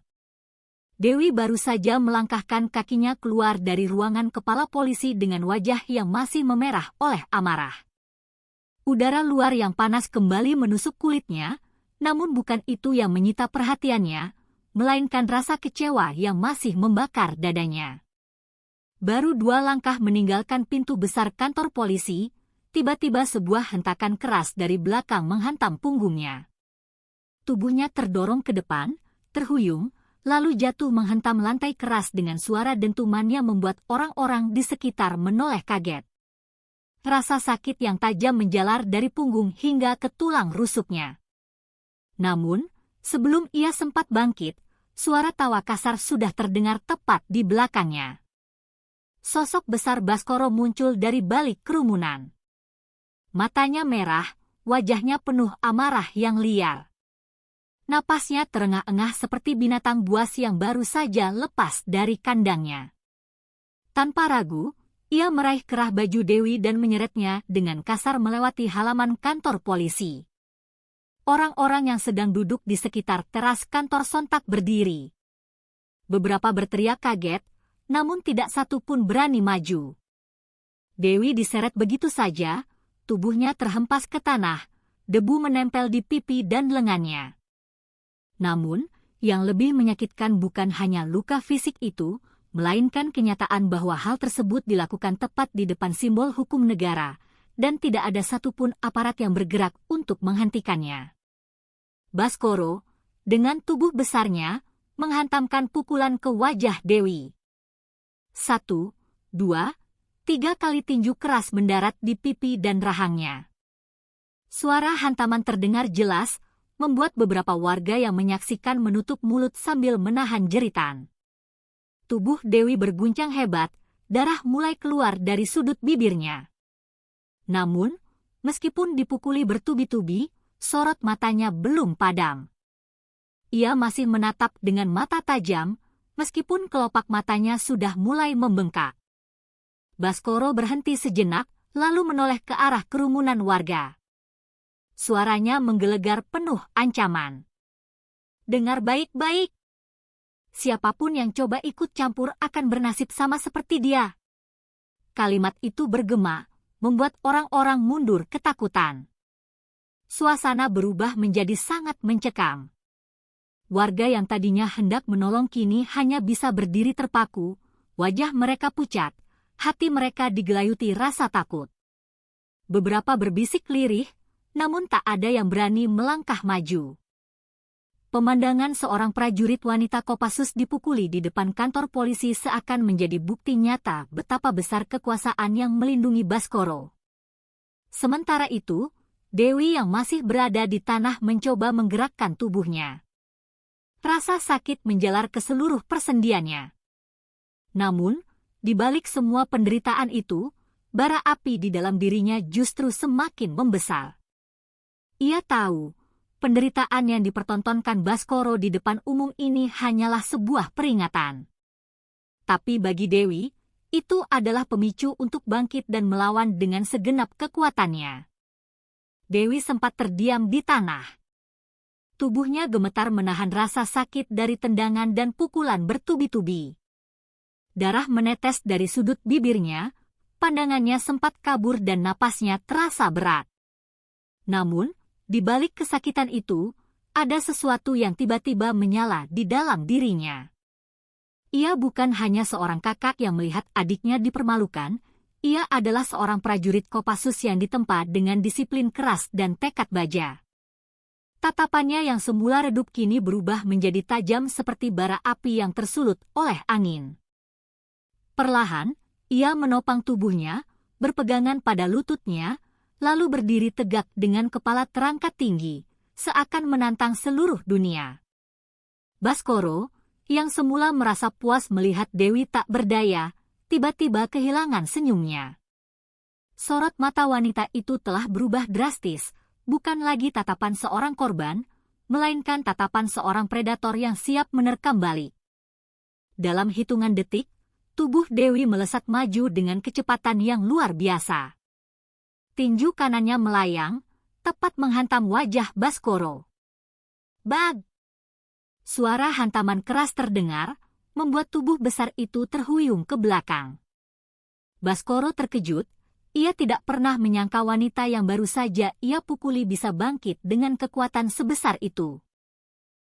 Dewi baru saja melangkahkan kakinya keluar dari ruangan kepala polisi dengan wajah yang masih memerah oleh amarah. Udara luar yang panas kembali menusuk kulitnya, namun bukan itu yang menyita perhatiannya, melainkan rasa kecewa yang masih membakar dadanya. Baru 2 langkah meninggalkan pintu besar kantor polisi, tiba-tiba sebuah hentakan keras dari belakang menghantam punggungnya. Tubuhnya terdorong ke depan, terhuyung, lalu jatuh menghentam lantai keras dengan suara dentuman yang membuat orang-orang di sekitar menoleh kaget. Rasa sakit yang tajam menjalar dari punggung hingga ke tulang rusuknya. Namun, sebelum ia sempat bangkit, suara tawa kasar sudah terdengar tepat di belakangnya. Sosok besar Baskoro muncul dari balik kerumunan. Matanya merah, wajahnya penuh amarah yang liar. Napasnya terengah-engah seperti binatang buas yang baru saja lepas dari kandangnya. Tanpa ragu, ia meraih kerah baju Dewi dan menyeretnya dengan kasar melewati halaman kantor polisi. Orang-orang yang sedang duduk di sekitar teras kantor sontak berdiri. Beberapa berteriak kaget, namun tidak satu pun berani maju. Dewi diseret begitu saja, tubuhnya terhempas ke tanah, debu menempel di pipi dan lengannya. Namun, yang lebih menyakitkan bukan hanya luka fisik itu, melainkan kenyataan bahwa hal tersebut dilakukan tepat di depan simbol hukum negara, dan tidak ada satupun aparat yang bergerak untuk menghentikannya. Baskoro, dengan tubuh besarnya, menghantamkan pukulan ke wajah Dewi. 1, 2, 3 kali tinju keras mendarat di pipi dan rahangnya. Suara hantaman terdengar jelas, membuat beberapa warga yang menyaksikan menutup mulut sambil menahan jeritan. Tubuh Dewi berguncang hebat, darah mulai keluar dari sudut bibirnya. Namun, meskipun dipukuli bertubi-tubi, sorot matanya belum padam. Ia masih menatap dengan mata tajam, meskipun kelopak matanya sudah mulai membengkak. Baskoro berhenti sejenak, lalu menoleh ke arah kerumunan warga. Suaranya menggelegar penuh ancaman. Dengar baik-baik. Siapapun yang coba ikut campur akan bernasib sama seperti dia. Kalimat itu bergema, membuat orang-orang mundur ketakutan. Suasana berubah menjadi sangat mencekam. Warga yang tadinya hendak menolong kini hanya bisa berdiri terpaku, wajah mereka pucat, hati mereka digelayuti rasa takut. Beberapa berbisik lirih, namun tak ada yang berani melangkah maju. Pemandangan seorang prajurit wanita Kopassus dipukuli di depan kantor polisi seakan menjadi bukti nyata betapa besar kekuasaan yang melindungi Baskoro. Sementara itu, Dewi yang masih berada di tanah mencoba menggerakkan tubuhnya. Rasa sakit menjalar ke seluruh persendiannya. Namun, di balik semua penderitaan itu, bara api di dalam dirinya justru semakin membesar. Ia tahu, penderitaan yang dipertontonkan Baskoro di depan umum ini hanyalah sebuah peringatan. Tapi bagi Dewi, itu adalah pemicu untuk bangkit dan melawan dengan segenap kekuatannya. Dewi sempat terdiam di tanah. Tubuhnya gemetar menahan rasa sakit dari tendangan dan pukulan bertubi-tubi. Darah menetes dari sudut bibirnya, pandangannya sempat kabur dan napasnya terasa berat. Namun, di balik kesakitan itu, ada sesuatu yang tiba-tiba menyala di dalam dirinya. Ia bukan hanya seorang kakak yang melihat adiknya dipermalukan, ia adalah seorang prajurit Kopassus yang ditempa dengan disiplin keras dan tekad baja. Tatapannya yang semula redup kini berubah menjadi tajam seperti bara api yang tersulut oleh angin. Perlahan, ia menopang tubuhnya, berpegangan pada lututnya, lalu berdiri tegak dengan kepala terangkat tinggi, seakan menantang seluruh dunia. Baskoro, yang semula merasa puas melihat Dewi tak berdaya, tiba-tiba kehilangan senyumnya. Sorot mata wanita itu telah berubah drastis, bukan lagi tatapan seorang korban, melainkan tatapan seorang predator yang siap menerkam balik. Dalam hitungan detik, tubuh Dewi melesat maju dengan kecepatan yang luar biasa. Tinju kanannya melayang, tepat menghantam wajah Baskoro. Bag! Suara hantaman keras terdengar, membuat tubuh besar itu terhuyung ke belakang. Baskoro terkejut, ia tidak pernah menyangka wanita yang baru saja ia pukuli bisa bangkit dengan kekuatan sebesar itu.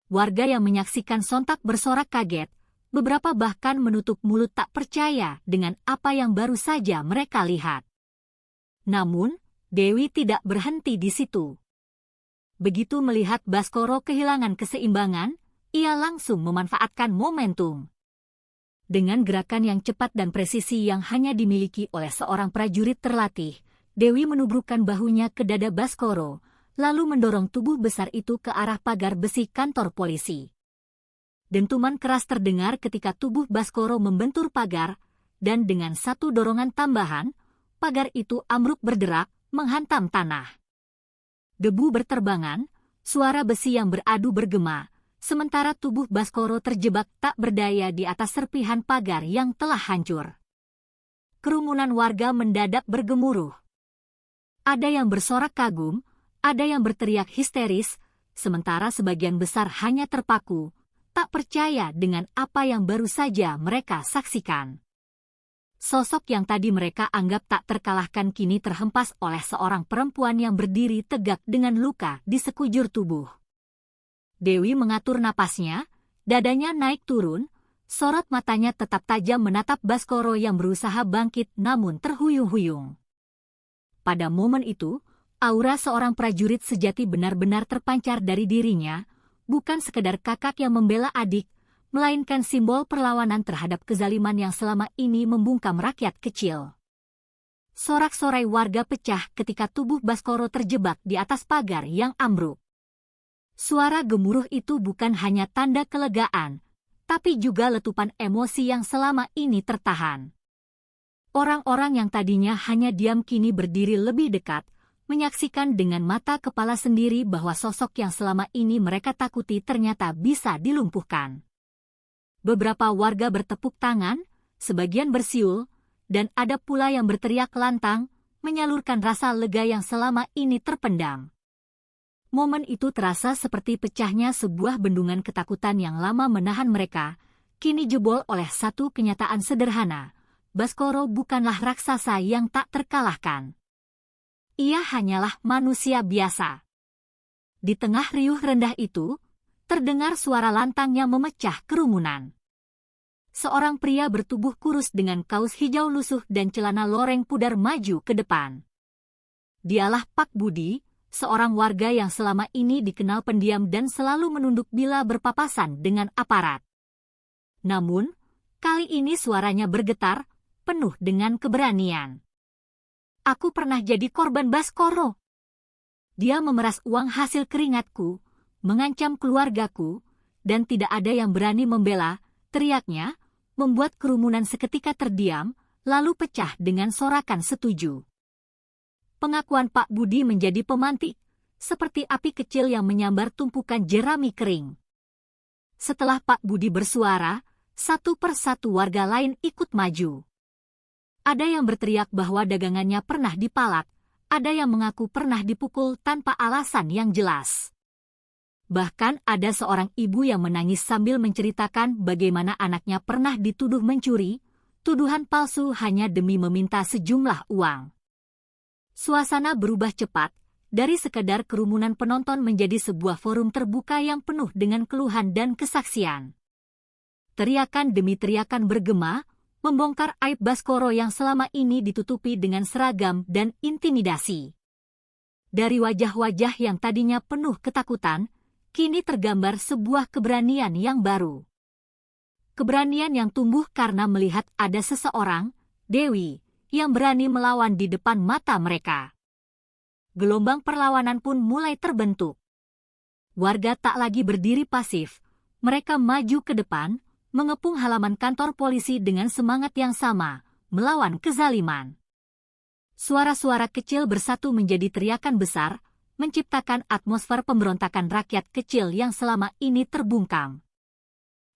Warga yang menyaksikan sontak bersorak kaget, beberapa bahkan menutup mulut tak percaya dengan apa yang baru saja mereka lihat. Namun, Dewi tidak berhenti di situ. Begitu melihat Baskoro kehilangan keseimbangan, ia langsung memanfaatkan momentum. Dengan gerakan yang cepat dan presisi yang hanya dimiliki oleh seorang prajurit terlatih, Dewi menubrukkan bahunya ke dada Baskoro, lalu mendorong tubuh besar itu ke arah pagar besi kantor polisi. Dentuman keras terdengar ketika tubuh Baskoro membentur pagar, dan dengan satu dorongan tambahan, pagar itu ambruk berderak, menghantam tanah. Debu berterbangan, suara besi yang beradu bergema, sementara tubuh Baskoro terjebak tak berdaya di atas serpihan pagar yang telah hancur. Kerumunan warga mendadak bergemuruh. Ada yang bersorak kagum, ada yang berteriak histeris, sementara sebagian besar hanya terpaku, tak percaya dengan apa yang baru saja mereka saksikan. Sosok yang tadi mereka anggap tak terkalahkan kini terhempas oleh seorang perempuan yang berdiri tegak dengan luka di sekujur tubuh. Dewi mengatur napasnya, dadanya naik turun, sorot matanya tetap tajam menatap Baskoro yang berusaha bangkit namun terhuyung-huyung. Pada momen itu, aura seorang prajurit sejati benar-benar terpancar dari dirinya, bukan sekedar kakak yang membela adik, melainkan simbol perlawanan terhadap kezaliman yang selama ini membungkam rakyat kecil. Sorak-sorai warga pecah ketika tubuh Baskoro terjebak di atas pagar yang ambruk. Suara gemuruh itu bukan hanya tanda kelegaan, tapi juga letupan emosi yang selama ini tertahan. Orang-orang yang tadinya hanya diam kini berdiri lebih dekat, menyaksikan dengan mata kepala sendiri bahwa sosok yang selama ini mereka takuti ternyata bisa dilumpuhkan. Beberapa warga bertepuk tangan, sebagian bersiul, dan ada pula yang berteriak lantang, menyalurkan rasa lega yang selama ini terpendam. Momen itu terasa seperti pecahnya sebuah bendungan ketakutan yang lama menahan mereka, kini jebol oleh satu kenyataan sederhana. Baskoro bukanlah raksasa yang tak terkalahkan. Ia hanyalah manusia biasa. Di tengah riuh rendah itu, terdengar suara lantang yang memecah kerumunan. Seorang pria bertubuh kurus dengan kaus hijau lusuh dan celana loreng pudar maju ke depan. Dialah Pak Budi, seorang warga yang selama ini dikenal pendiam dan selalu menunduk bila berpapasan dengan aparat. Namun, kali ini suaranya bergetar, penuh dengan keberanian. Aku pernah jadi korban Baskoro. Dia memeras uang hasil keringatku, mengancam keluargaku, dan tidak ada yang berani membela, teriaknya, membuat kerumunan seketika terdiam, lalu pecah dengan sorakan setuju. Pengakuan Pak Budi menjadi pemantik, seperti api kecil yang menyambar tumpukan jerami kering. Setelah Pak Budi bersuara, satu persatu warga lain ikut maju. Ada yang berteriak bahwa dagangannya pernah dipalak, ada yang mengaku pernah dipukul tanpa alasan yang jelas. Bahkan ada seorang ibu yang menangis sambil menceritakan bagaimana anaknya pernah dituduh mencuri, tuduhan palsu hanya demi meminta sejumlah uang. Suasana berubah cepat, dari sekadar kerumunan penonton menjadi sebuah forum terbuka yang penuh dengan keluhan dan kesaksian. Teriakan demi teriakan bergema, membongkar aib Baskoro yang selama ini ditutupi dengan seragam dan intimidasi. Dari wajah-wajah yang tadinya penuh ketakutan, kini tergambar sebuah keberanian yang baru. Keberanian yang tumbuh karena melihat ada seseorang, Dewi, yang berani melawan di depan mata mereka. Gelombang perlawanan pun mulai terbentuk. Warga tak lagi berdiri pasif, mereka maju ke depan, mengepung halaman kantor polisi dengan semangat yang sama, melawan kezaliman. Suara-suara kecil bersatu menjadi teriakan besar, menciptakan atmosfer pemberontakan rakyat kecil yang selama ini terbungkam.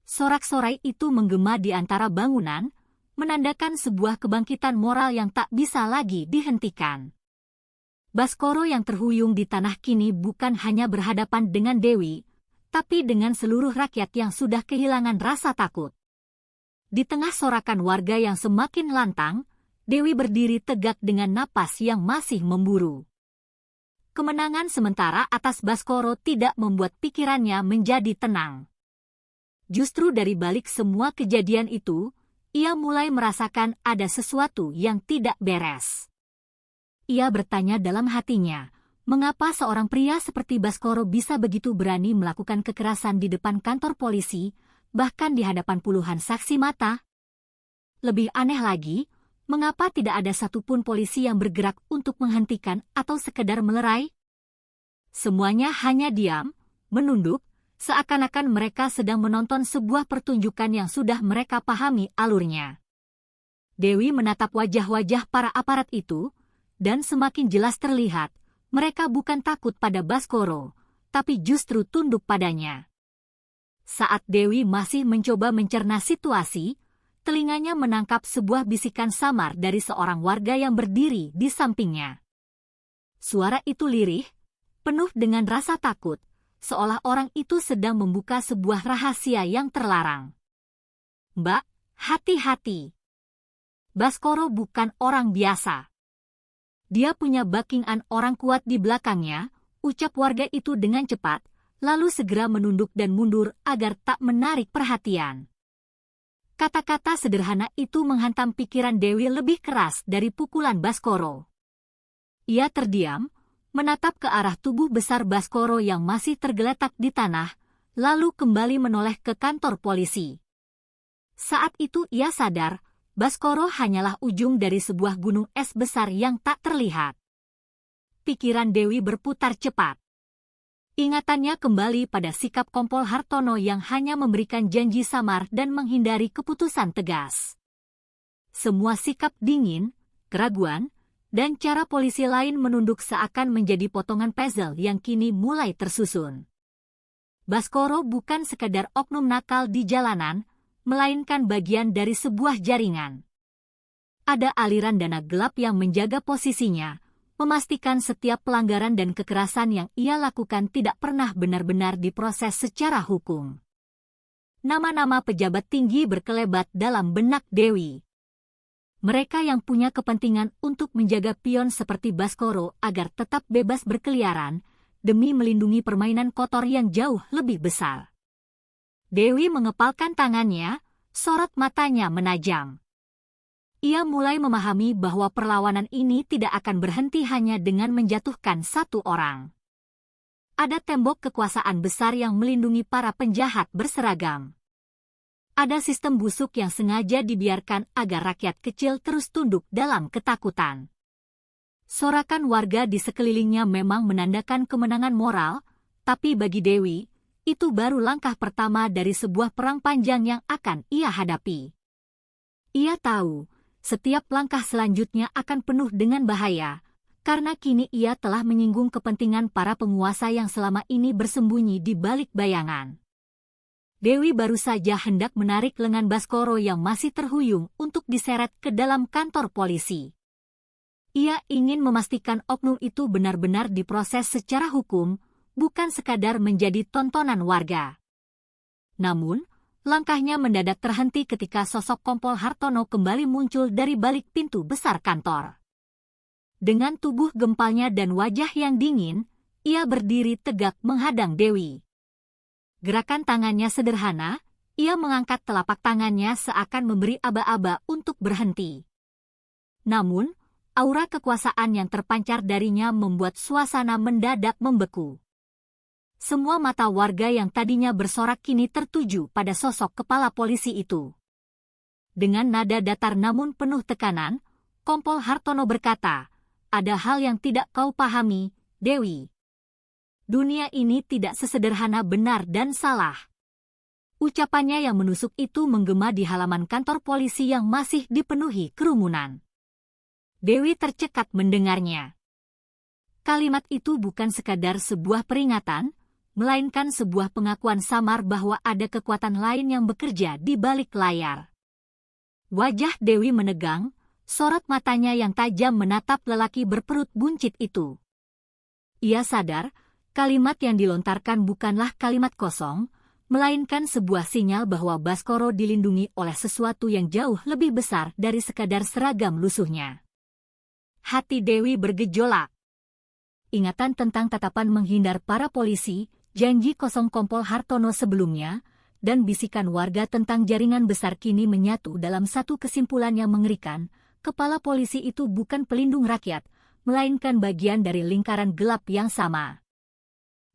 Sorak-sorai itu menggema di antara bangunan, menandakan sebuah kebangkitan moral yang tak bisa lagi dihentikan. Baskoro yang terhuyung di tanah kini bukan hanya berhadapan dengan Dewi, tapi dengan seluruh rakyat yang sudah kehilangan rasa takut. Di tengah sorakan warga yang semakin lantang, Dewi berdiri tegak dengan napas yang masih memburu. Kemenangan sementara atas Baskoro tidak membuat pikirannya menjadi tenang. Justru dari balik semua kejadian itu, ia mulai merasakan ada sesuatu yang tidak beres. Ia bertanya dalam hatinya, mengapa seorang pria seperti Baskoro bisa begitu berani melakukan kekerasan di depan kantor polisi, bahkan di hadapan puluhan saksi mata? Lebih aneh lagi, mengapa tidak ada satupun polisi yang bergerak untuk menghentikan atau sekedar melerai? Semuanya hanya diam, menunduk, seakan-akan mereka sedang menonton sebuah pertunjukan yang sudah mereka pahami alurnya. Dewi menatap wajah-wajah para aparat itu, dan semakin jelas terlihat, mereka bukan takut pada Baskoro, tapi justru tunduk padanya. Saat Dewi masih mencoba mencerna situasi, telinganya menangkap sebuah bisikan samar dari seorang warga yang berdiri di sampingnya. Suara itu lirih, penuh dengan rasa takut, seolah orang itu sedang membuka sebuah rahasia yang terlarang. "Mbak, hati-hati. Baskoro bukan orang biasa. Dia punya backing-an orang kuat di belakangnya," ucap warga itu dengan cepat, lalu segera menunduk dan mundur agar tak menarik perhatian. Kata-kata sederhana itu menghantam pikiran Dewi lebih keras dari pukulan Baskoro. Ia terdiam, menatap ke arah tubuh besar Baskoro yang masih tergeletak di tanah, lalu kembali menoleh ke kantor polisi. Saat itu ia sadar, Baskoro hanyalah ujung dari sebuah gunung es besar yang tak terlihat. Pikiran Dewi berputar cepat. Ingatannya kembali pada sikap Kompol Hartono yang hanya memberikan janji samar dan menghindari keputusan tegas. Semua sikap dingin, keraguan, dan cara polisi lain menunduk seakan menjadi potongan puzzle yang kini mulai tersusun. Baskoro bukan sekadar oknum nakal di jalanan, melainkan bagian dari sebuah jaringan. Ada aliran dana gelap yang menjaga posisinya, memastikan setiap pelanggaran dan kekerasan yang ia lakukan tidak pernah benar-benar diproses secara hukum. Nama-nama pejabat tinggi berkelebat dalam benak Dewi. Mereka yang punya kepentingan untuk menjaga pion seperti Baskoro agar tetap bebas berkeliaran, demi melindungi permainan kotor yang jauh lebih besar. Dewi mengepalkan tangannya, sorot matanya menajam. Ia mulai memahami bahwa perlawanan ini tidak akan berhenti hanya dengan menjatuhkan satu orang. Ada tembok kekuasaan besar yang melindungi para penjahat berseragam. Ada sistem busuk yang sengaja dibiarkan agar rakyat kecil terus tunduk dalam ketakutan. Sorakan warga di sekelilingnya memang menandakan kemenangan moral, tapi bagi Dewi, itu baru langkah pertama dari sebuah perang panjang yang akan ia hadapi. Ia tahu, setiap langkah selanjutnya akan penuh dengan bahaya, karena kini ia telah menyinggung kepentingan para penguasa yang selama ini bersembunyi di balik bayangan. Dewi baru saja hendak menarik lengan Baskoro yang masih terhuyung untuk diseret ke dalam kantor polisi. Ia ingin memastikan oknum itu benar-benar diproses secara hukum, bukan sekadar menjadi tontonan warga. Namun, langkahnya mendadak terhenti ketika sosok Kompol Hartono kembali muncul dari balik pintu besar kantor. Dengan tubuh gempalnya dan wajah yang dingin, ia berdiri tegak menghadang Dewi. Gerakan tangannya sederhana, Ia mengangkat telapak tangannya seakan memberi aba-aba untuk berhenti. Namun, aura kekuasaan yang terpancar darinya membuat suasana mendadak membeku. Semua mata warga yang tadinya bersorak kini tertuju pada sosok kepala polisi itu. Dengan nada datar namun penuh tekanan, Kompol Hartono berkata, "Ada hal yang tidak kau pahami, Dewi. Dunia ini tidak sesederhana benar dan salah." Ucapannya yang menusuk itu menggema di halaman kantor polisi yang masih dipenuhi kerumunan. Dewi tercekat mendengarnya. Kalimat itu bukan sekadar sebuah peringatan, melainkan sebuah pengakuan samar bahwa ada kekuatan lain yang bekerja di balik layar. Wajah Dewi menegang, sorot matanya yang tajam menatap lelaki berperut buncit itu. Ia sadar, kalimat yang dilontarkan bukanlah kalimat kosong, melainkan sebuah sinyal bahwa Baskoro dilindungi oleh sesuatu yang jauh lebih besar dari sekadar seragam lusuhnya. Hati Dewi bergejolak. Ingatan tentang tatapan menghindar para polisi, janji kosong Kompol Hartono sebelumnya, dan bisikan warga tentang jaringan besar kini menyatu dalam satu kesimpulan yang mengerikan. Kepala polisi itu bukan pelindung rakyat, melainkan bagian dari lingkaran gelap yang sama.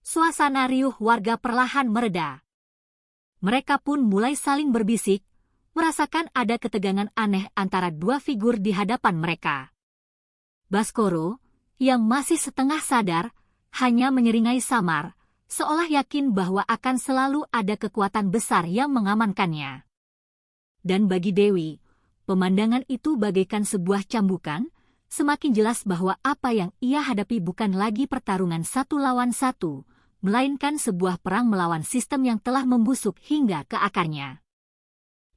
Suasana riuh warga perlahan mereda. Mereka pun mulai saling berbisik, merasakan ada ketegangan aneh antara dua figur di hadapan mereka. Baskoro, yang masih setengah sadar, hanya menyeringai samar, seolah yakin bahwa akan selalu ada kekuatan besar yang mengamankannya. Dan bagi Dewi, pemandangan itu bagaikan sebuah cambukan, semakin jelas bahwa apa yang ia hadapi bukan lagi pertarungan satu lawan satu, melainkan sebuah perang melawan sistem yang telah membusuk hingga ke akarnya.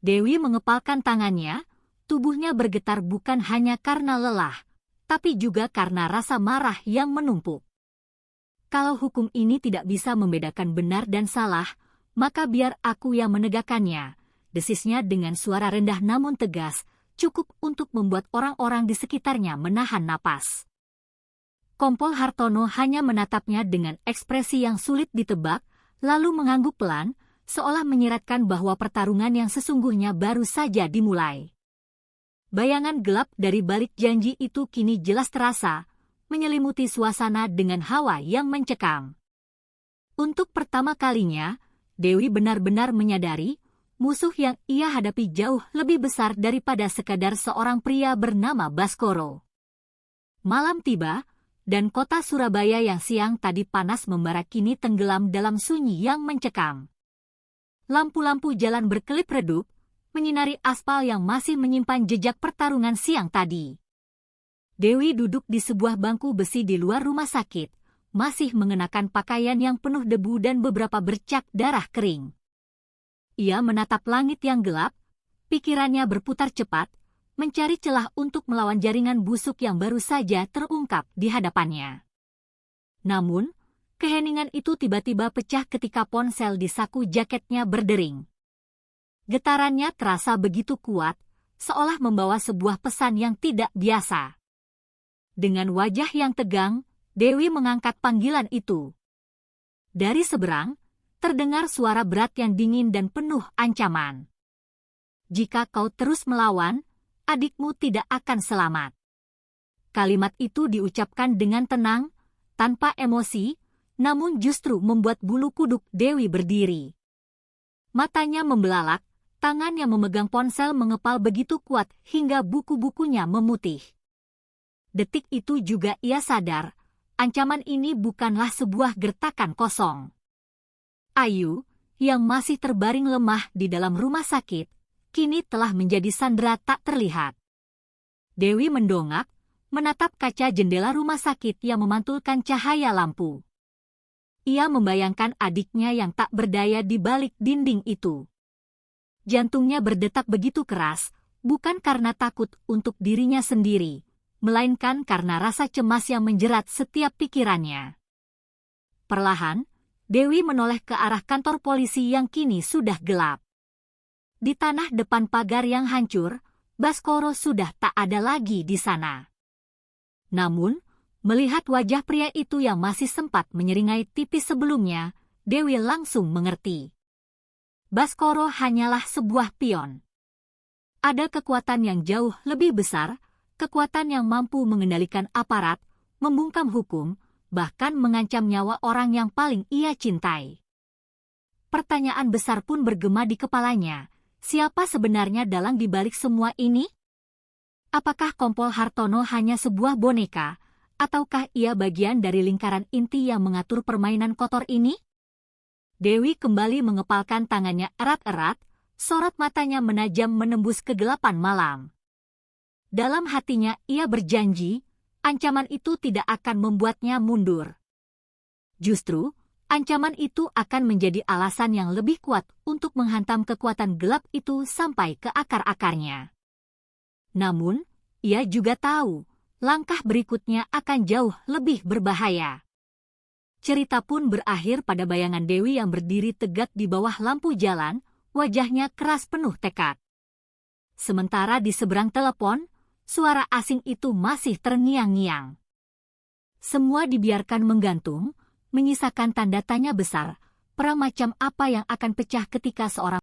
Dewi mengepalkan tangannya, tubuhnya bergetar bukan hanya karena lelah, tapi juga karena rasa marah yang menumpuk. Kalau hukum ini tidak bisa membedakan benar dan salah, maka biar aku yang menegakkannya, desisnya dengan suara rendah namun tegas, cukup untuk membuat orang-orang di sekitarnya menahan napas. Kompol Hartono hanya menatapnya dengan ekspresi yang sulit ditebak, lalu mengangguk pelan, seolah menyiratkan bahwa pertarungan yang sesungguhnya baru saja dimulai. Bayangan gelap dari balik janji itu kini jelas terasa, menyelimuti suasana dengan hawa yang mencekam. Untuk pertama kalinya, Dewi benar-benar menyadari, musuh yang ia hadapi jauh lebih besar daripada sekadar seorang pria bernama Baskoro. Malam tiba, dan kota Surabaya yang siang tadi panas membara kini tenggelam dalam sunyi yang mencekam. Lampu-lampu jalan berkelip redup, menyinari aspal yang masih menyimpan jejak pertarungan siang tadi. Dewi duduk di sebuah bangku besi di luar rumah sakit, masih mengenakan pakaian yang penuh debu dan beberapa bercak darah kering. Ia menatap langit yang gelap, pikirannya berputar cepat, mencari celah untuk melawan jaringan busuk yang baru saja terungkap di hadapannya. Namun, keheningan itu tiba-tiba pecah ketika ponsel di saku jaketnya berdering. Getarannya terasa begitu kuat, seolah membawa sebuah pesan yang tidak biasa. Dengan wajah yang tegang, Dewi mengangkat panggilan itu. Dari seberang, terdengar suara berat yang dingin dan penuh ancaman. "Jika kau terus melawan, adikmu tidak akan selamat." Kalimat itu diucapkan dengan tenang, tanpa emosi, namun justru membuat bulu kuduk Dewi berdiri. Matanya membelalak, tangan yang memegang ponsel mengepal begitu kuat hingga buku-bukunya memutih. Detik itu juga ia sadar, ancaman ini bukanlah sebuah gertakan kosong. Ayu, yang masih terbaring lemah di dalam rumah sakit, kini telah menjadi sandera tak terlihat. Dewi mendongak, menatap kaca jendela rumah sakit yang memantulkan cahaya lampu. Ia membayangkan adiknya yang tak berdaya di balik dinding itu. Jantungnya berdetak begitu keras, bukan karena takut untuk dirinya sendiri, melainkan karena rasa cemas yang menjerat setiap pikirannya. Perlahan, Dewi menoleh ke arah kantor polisi yang kini sudah gelap. Di tanah depan pagar yang hancur, Baskoro sudah tak ada lagi di sana. Namun, melihat wajah pria itu yang masih sempat menyeringai tipis sebelumnya, Dewi langsung mengerti. Baskoro hanyalah sebuah pion. Ada kekuatan yang jauh lebih besar, kekuatan yang mampu mengendalikan aparat, membungkam hukum, bahkan mengancam nyawa orang yang paling ia cintai. Pertanyaan besar pun bergema di kepalanya. Siapa sebenarnya dalang di balik semua ini? Apakah Kompol Hartono hanya sebuah boneka, ataukah ia bagian dari lingkaran inti yang mengatur permainan kotor ini? Dewi kembali mengepalkan tangannya erat-erat, sorot matanya menajam menembus kegelapan malam. Dalam hatinya ia berjanji, ancaman itu tidak akan membuatnya mundur. Justru, ancaman itu akan menjadi alasan yang lebih kuat untuk menghantam kekuatan gelap itu sampai ke akar-akarnya. Namun, ia juga tahu, langkah berikutnya akan jauh lebih berbahaya. Cerita pun berakhir pada bayangan Dewi yang berdiri tegak di bawah lampu jalan, wajahnya keras penuh tekad. Sementara di seberang telepon, suara asing itu masih terngiang-ngiang. Semua dibiarkan menggantung, menyisakan tanda tanya besar, perang macam apa yang akan pecah ketika seorang